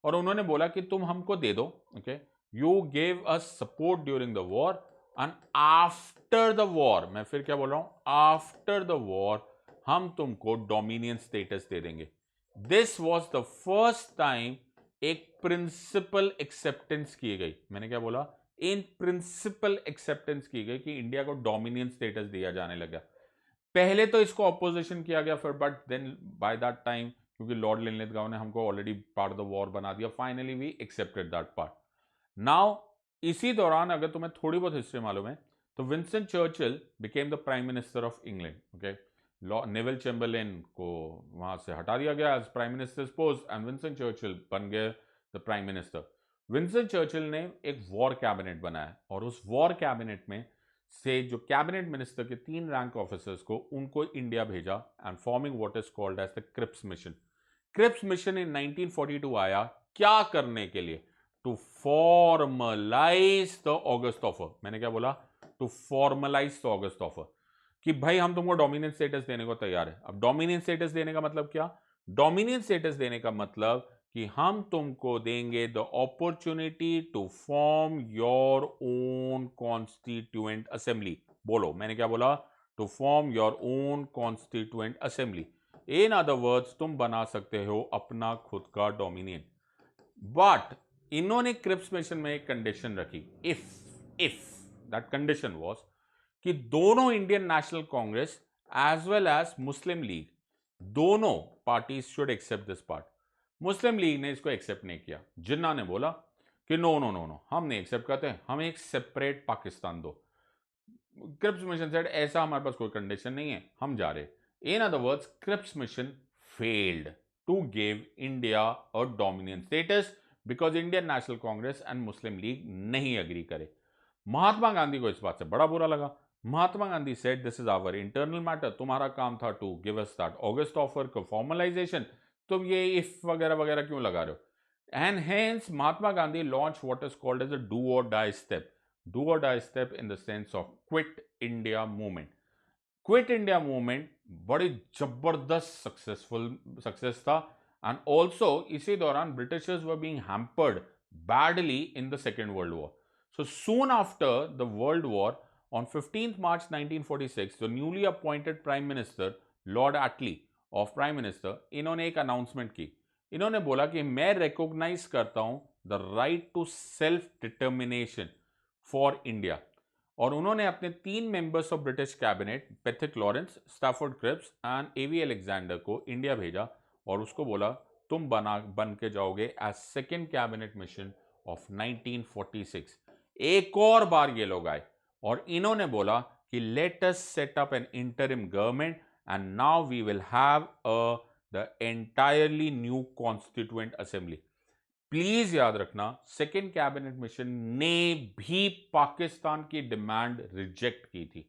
Speaker 1: और उन्होंने बोला कि तुम हमको दे दो, okay, you gave us support during the war, and after the war, मैं फिर क्या बोल रहा हूं, after the war हम तुमको डोमिनियन स्टेटस दे देंगे. This was the first time एक प्रिंसिपल एक्सेप्टेंस की गई. मैंने क्या बोला? इन प्रिंसिपल एक्सेप्टेंस की गई कि इंडिया को डोमिनियन स्टेटस दिया जाने लगा. पहले तो इसको ऑपोजिशन किया गया फिर, but then by that time, क्योंकि लॉर्ड लिनलिथगाउ ने हमको already part of the war बना दिया, finally we accepted that part. Now इसी दौरान अगर तुम्हें थोड़ी बहुत हिस्ट्री मालूम है, तो Winston Churchill became the prime minister of England. Okay, Neville Chamberlain को वहां से हटा दिया गया as prime minister post, and Winston Churchill बन गए the prime minister. Winston Churchill ने एक वॉर कैबिनेट बनाया, और उस वॉर कैबिनेट में से जो कैबिनेट मिनिस्टर के 3 रैंक ऑफिसर्स को उनको इंडिया भेजा, and forming what is called as the Cripps mission. Cripps mission in 1942 आया क्या करने के लिए? To formalise the August offer. मैंने क्या बोला? To formalise the August offer, कि भाई हम तुमको डोमिनियन स्टेटस देने को तैयार है. अब डोमिनियन स्टेटस देने का मतलब क्या? डोमिनियन स्टेटस देने का मतलब कि हम तुमको देंगे the opportunity to form your own constituent assembly. बोलो, मैंने क्या बोला? To form your own constituent assembly. In other words, तुम बना सकते हो अपना खुद का डोमिनियन. बट इन्होंने क्रिप्स मिशन में एक कंडीशन रखी. इफ दैट कंडीशन वाज कि दोनों Indian National Congress as well as Muslim League, दोनों parties should accept this part. Muslim League ने इसको एक्सेप्ट नहीं किया. जिन्ना ने बोला कि नो नो नो नो, हम नहीं एक्सेप्ट करते, हमें एक सेपरेट पाकिस्तान दो. क्रिप्स मिशन सेड ऐसा हमारे पास कोई कंडीशन नहीं है, हम जा रहे. In other words, Cripps mission failed to give India a dominion status because Indian National Congress and Muslim League नहीं एग्री करे। महात्मा गांधी को इस बात से बड़ा बुरा लगा। Mahatma Gandhi said this is our internal matter, तुम्हारा काम था to give us that August offer को फॉर्मलाइजेशन, तुम ये इफ वगैरह वगैरह क्यों लगा रहे हो। And hence Mahatma Gandhi launch what is called as a do or die step, do or die step in the sense of quit India movement. Quit India movement बड़ी जबरदस्त सक्सेस था। एंड ऑल्सो इसी दौरान Britishers were being hampered badly in the second world war. So soon after the World War, on 15th March 1946, the newly appointed Prime Minister Lord Attlee of Prime Minister, इन्होंने एक announcement की। इन्होंने बोला कि मैं recognise करता हूं the right to self determination for India. और उन्होंने अपने 3 members of British cabinet Pethick Lawrence, Stafford Cripps and A V Alexander को इंडिया भेजा और उसको बोला तुम बन के जाओगे as second cabinet mission of 1946। एक और बार ये लोग आए और इन्होंने बोला कि let us set up an interim government and now we will have the entirely new constituent assembly. Please याद रखना, सेकेंड कैबिनेट मिशन ने भी पाकिस्तान की डिमांड रिजेक्ट की थी,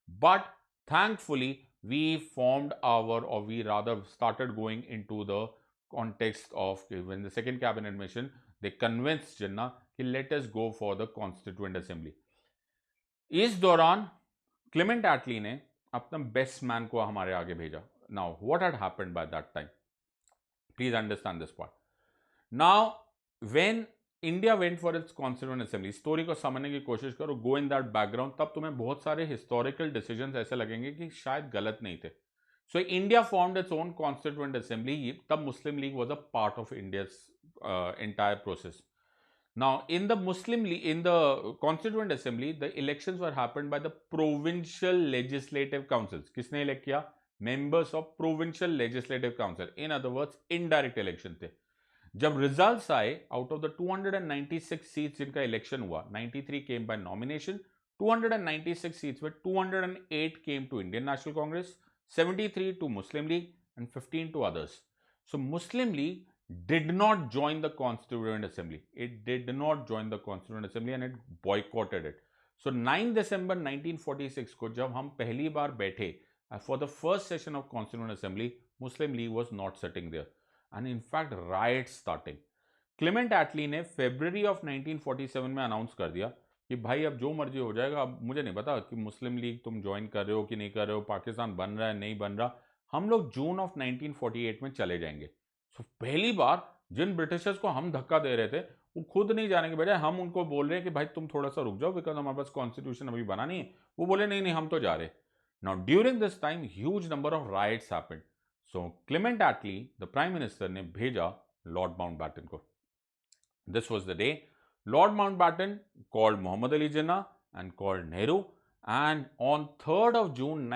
Speaker 1: but thankfully we formed our और we rather started going into the context of when the second cabinet mission they convinced Jinnah कि let us go for the constituent assembly. इस दौरान Clement Attlee ने अपना best man को हमारे आगे भेजा। Now what had happened bye that time, please understand this part. Now when India went for its constituent assembly, story को समझने की कोशिश करो, गो इन दैट बैकग्राउंड, तब तुम्हें बहुत सारे हिस्टोरिकल डिसीजंस ऐसे लगेंगे कि शायद गलत नहीं थे। So India formed its own constituent assembly, तब Muslim League was a part of India's entire process. Now, in the Constituent Assembly, the elections were happened by the Provincial Legislative Councils. किसने elect किया? Members of Provincial Legislative Council. In other words, indirect election थे। जब results आए, out of the 296 seats जिनका election हुआ, 93 came by nomination, 296 seats में 208 came to Indian National Congress, 73 to Muslim League, and 15 to others. So Muslim League did not join the Constituent Assembly. It did not join the Constituent Assembly and it boycotted it. So 9 December 1946 को जब हम पहली बार बैठे for the first session of Constituent Assembly, Muslim League was not sitting there, and in fact riots starting. Clement Attlee ने February of 1947 में announce कर दिया कि भाई अब जो मर्जी हो जाएगा, अब मुझे नहीं पता कि मुस्लिम लीग तुम ज्वाइन कर रहे हो कि नहीं कर रहे हो, पाकिस्तान बन रहा है नहीं बन रहा, हम लोग जून ऑफ 1948 में चले जाएंगे। So, पहली बार जिन ब्रिटिशर्स को हम धक्का दे रहे थे वो खुद नहीं जाने के बजाय हम उनको बोल रहे हैं कि भाई तुम थोड़ा सा रुक जाओ बिकॉज हमारे पास कॉन्स्टिट्यूशन अभी बना नहीं है। वो बोले नहीं नहीं हम तो जा रहे। Now during this time huge number of riots happened. So Clement Attlee the prime minister ने भेजा लॉर्ड माउंटबैटन को। This was the day lord Mountbatten called Mohammed Ali Jinnah and called Nehru, and on 3rd of June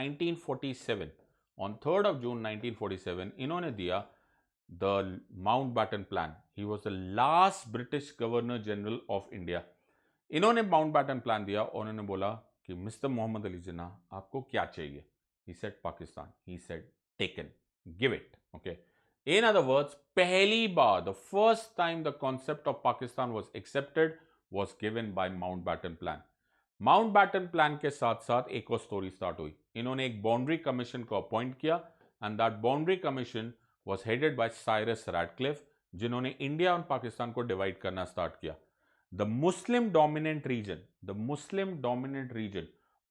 Speaker 1: 1947 इन्होंने दिया the Mountbatten plan. He was the last British Governor General of India. इन्होंने Mountbatten plan दिया और उन्होंने बोला कि मिस्टर मोहम्मद अली जिन्ना आपको क्या चाहिए? He said Pakistan. He said taken. Give it. Okay. In other words, पहली बार, the first time the concept of Pakistan was accepted was given by Mountbatten plan. Mountbatten plan के साथ साथ एक और स्टोरी स्टार्ट हुई। इन्होंने एक बाउंड्री कमीशन को अपॉइंट किया and that boundary commission was headed by Cyrus Radcliffe, जिन्होंने इंडिया और पाकिस्तान को डिवाइड करना स्टार्ट किया। The Muslim dominant region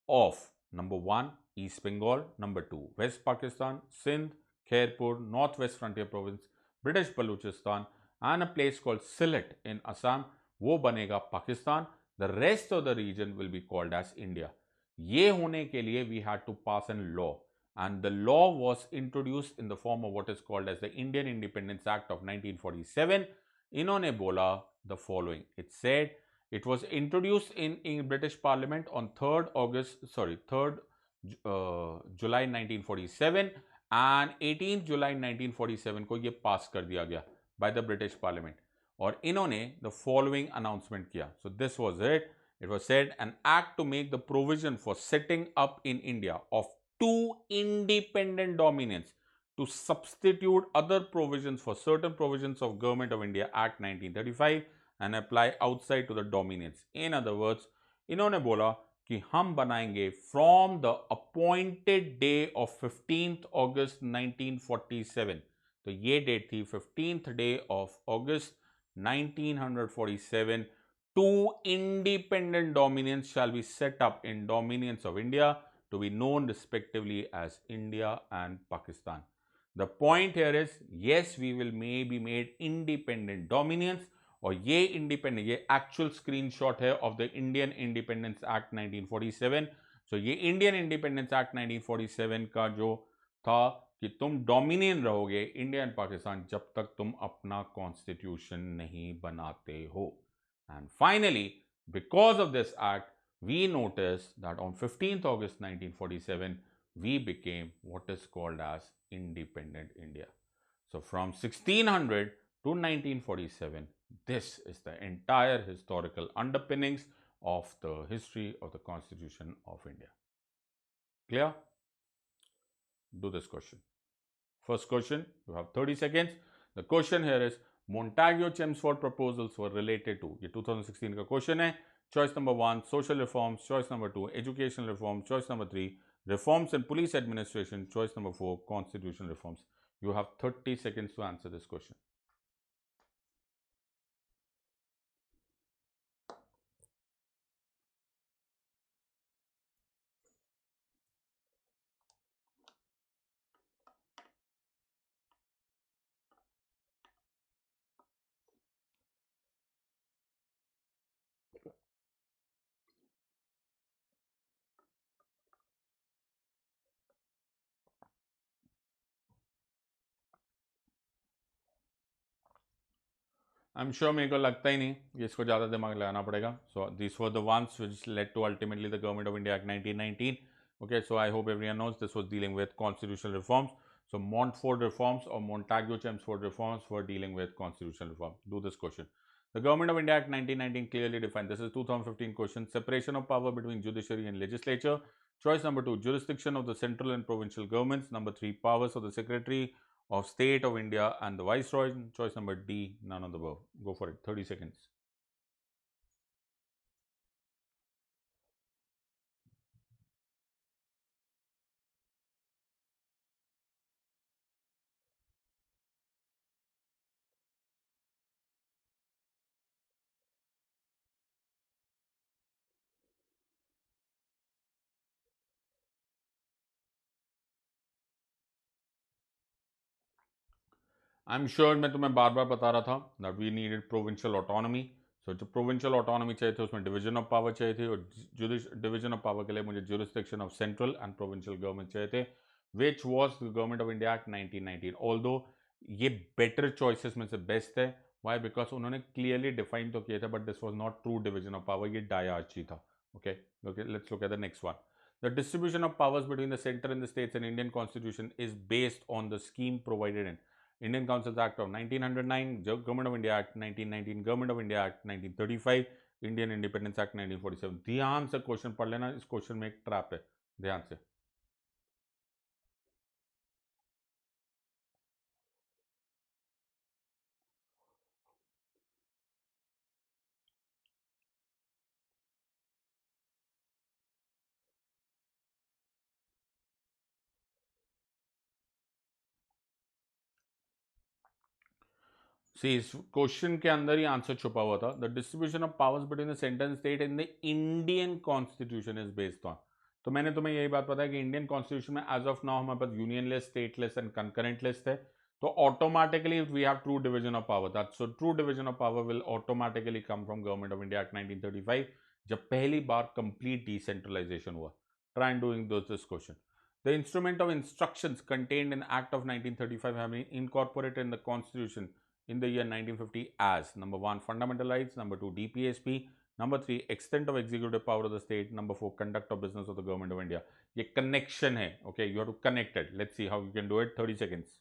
Speaker 1: of number 1 East Bengal, number 2 West Pakistan, Sindh, Khairpur, Northwest Frontier Province, British Balochistan and a place called Sylhet in Assam, वो बनेगा Pakistan. The rest of the region will be called as India. ये होने के लिए we had to pass a law. And the law was introduced in the form of what is called as the Indian Independence Act of 1947. इन्होंने बोला the following. It said it was introduced in British Parliament on 3rd July 1947 and 18th July 1947 को ये पास कर दिया गया by the British Parliament. और इन्होंने the following announcement किया. So this was it. It was said an act to make the provision for setting up in India of 2 independent dominions. to substitute other provisions for certain provisions of Government of India Act 1935 and apply outside to the dominions. In other words, इन्होंने बोला कि हम बनाएंगे from the appointed day of 15th August 1947. तो ये date थी 15th day of August 1947. Two independent dominions shall be set up in dominions of India to be known respectively as India and Pakistan. The point here is, yes, we will maybe made independent dominions, और ये independent, ये actual screenshot है of the Indian independence act 1947. सो ये Indian independence act 1947 का जो था कि तुम डोमिनियन रहोगे इंडिया एंड पाकिस्तान जब तक तुम अपना कॉन्स्टिट्यूशन नहीं बनाते हो. And finally, because of this act, we noticed that on 15th August 1947 we became what is called as independent India. So from 1600 to 1947, this is the entire historical underpinnings of the history of the Constitution of India. Clear? Do this question. First question, you have 30 seconds. The question here is, Montagu-Chelmsford proposals were related to, ये 2016 का question है. Choice number 1, social reforms. Choice number 2, educational reforms. Choice number 3, reforms in police administration. Choice number 4, constitutional reforms. You have 30 seconds to answer this question. I'm sure मेरे को लगता ही नहीं कि इसको ज़्यादा दिमाग लगाना पड़ेगा. So these were the ones which led to ultimately the Government of India Act 1919. Okay, so I hope everyone knows this was dealing with constitutional reforms. So Montfort reforms or Montagu-Chelmsford reforms were dealing with constitutional reform. Do this question. The Government of India Act 1919 clearly defined, this is 2015 question, separation of power between judiciary and legislature. Choice number 2, jurisdiction of the central and provincial governments. Number 3, powers of the Secretary of State of India and the Viceroy. Choice number D, none of the above. Go for it. 30 seconds. I'm sure मैं तुम्हें बार बार बता रहा था that we needed provincial autonomy. So जो provincial autonomy चाहिए थे उसमें division of power चाहिए थी, और division of power के लिए मुझे jurisdiction of central and provincial government चाहिए थे, which was the Government of India Act 1919. Although ये better choices में से best है. Why? Because उन्होंने clearly define तो किया था, but this was not true division of power, ये diarchy था. Okay, let's look at the next one. The distribution of powers between the center and the states in Indian Constitution is based on the scheme provided in Indian Councils Act of 1909, Government of India Act 1919, Government of India Act 1935, Indian Independence Act 1947. ध्यान से question पढ़ लेना, इस question में एक trap है, ध्यान से. सी इस क्वेश्चन के अंदर ही आंसर छुपा हुआ था. The distribution of powers between the centre and state in the Indian constitution is based on. तो मैंने तुम्हें यही बात बताया कि इंडियन कॉन्स्टिट्यूशन में एज ऑफ नाउ हमारे पास union list, state list and concurrent list है. तो automatically we have true division of power. That so true division of power will automatically come from government of India act 1935, जब पहली बार complete decentralisation हुआ. Try and doing this question. The instrument of instructions contained in Act of 1935 have been incorporated in the Constitution in the year 1950 as number 1, fundamental rights, number 2, DPSP, number 3, extent of executive power of the state, number 4, conduct of business of the government of India. ये connection है. Okay, you have to connect it. Let's see how you can do it. 30 seconds.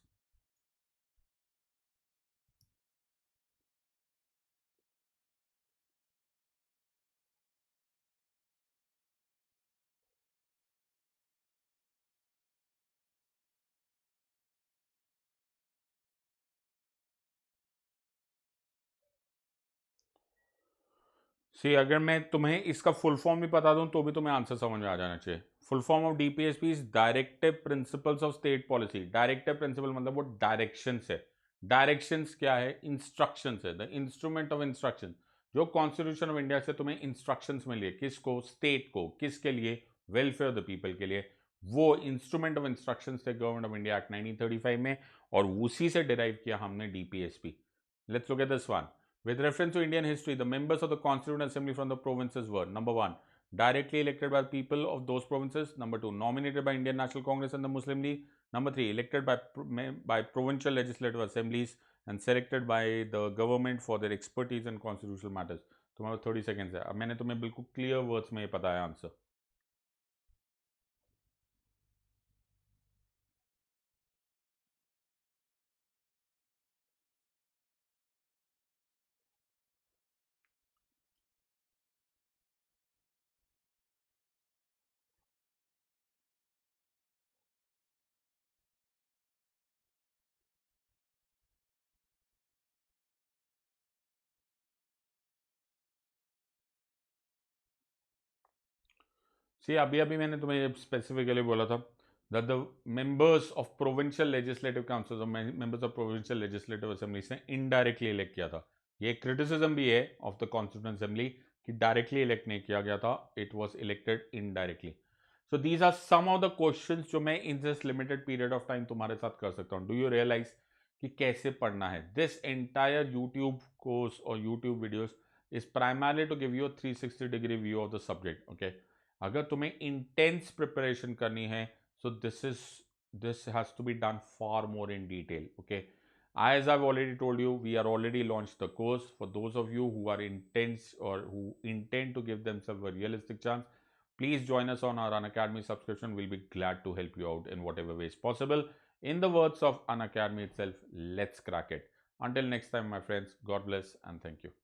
Speaker 1: सी अगर मैं तुम्हें इसका full form भी बता दूं तो भी तुम्हें आंसर समझ में आ जाना चाहिए। Full form of DPSP is directive principles of state policy. Directive principle मतलब वो डायरेक्शंस है। डायरेक्शंस क्या है? इंस्ट्रक्शंस है, द इंस्ट्रूमेंट ऑफ इंस्ट्रक्शन। जो कॉन्स्टिट्यूशन ऑफ इंडिया से तुम्हें इंस्ट्रक्शंस मिली है, किसको? स्टेट को। किसके लिए? वेलफेयर ऑफ द पीपल के लिए। वो इंस्ट्रूमेंट ऑफ इंस्ट्रक्शंस थे गवर्नमेंट ऑफ इंडिया एक्ट 1935 में, और उसी से डिराइव किया हमने DPSP. Let's look at this one. With reference to Indian history, the members of the Constituent Assembly from the provinces were: number one, directly elected by the people of those provinces; number two, nominated by Indian National Congress and the Muslim League; number three, elected by provincial legislative assemblies and selected by the government for their expertise in constitutional matters. तुम्हारे 30 seconds है। अब मैंने तुम्हें बिल्कुल clear words में ये बताया answer. सी अभी अभी मैंने तुम्हें स्पेसिफिकली बोला था that the members of provincial legislative councils or members of provincial legislative assemblies ने इनडायरेक्टली इलेक्ट किया था। ये क्रिटिसिज्म भी है ऑफ द कॉन्स्टिट्यूंट असेंबली कि डायरेक्टली इलेक्ट नहीं किया गया था, it was elected indirectly. So these are some of the questions जो मैं in this limited period of time तुम्हारे साथ कर सकता हूँ। डू यू रियलाइज कि कैसे पढ़ना है? दिस एंटायर यूट्यूब कोर्स और YouTube videos is primarily to give you 360 degree view of the subject. Okay, अगर तुम्हें इंटेंस प्रिपरेशन करनी है, so this has to be done far more in detail. Okay, as I've already told you, we are already launched the course for those of you who are intense or who intend to give themselves a realistic chance. Please join us on our Unacademy subscription. We'll be glad to help you out in whatever way is possible. In the words of Unacademy itself, let's crack it. Until next time, my friends, God bless and thank you.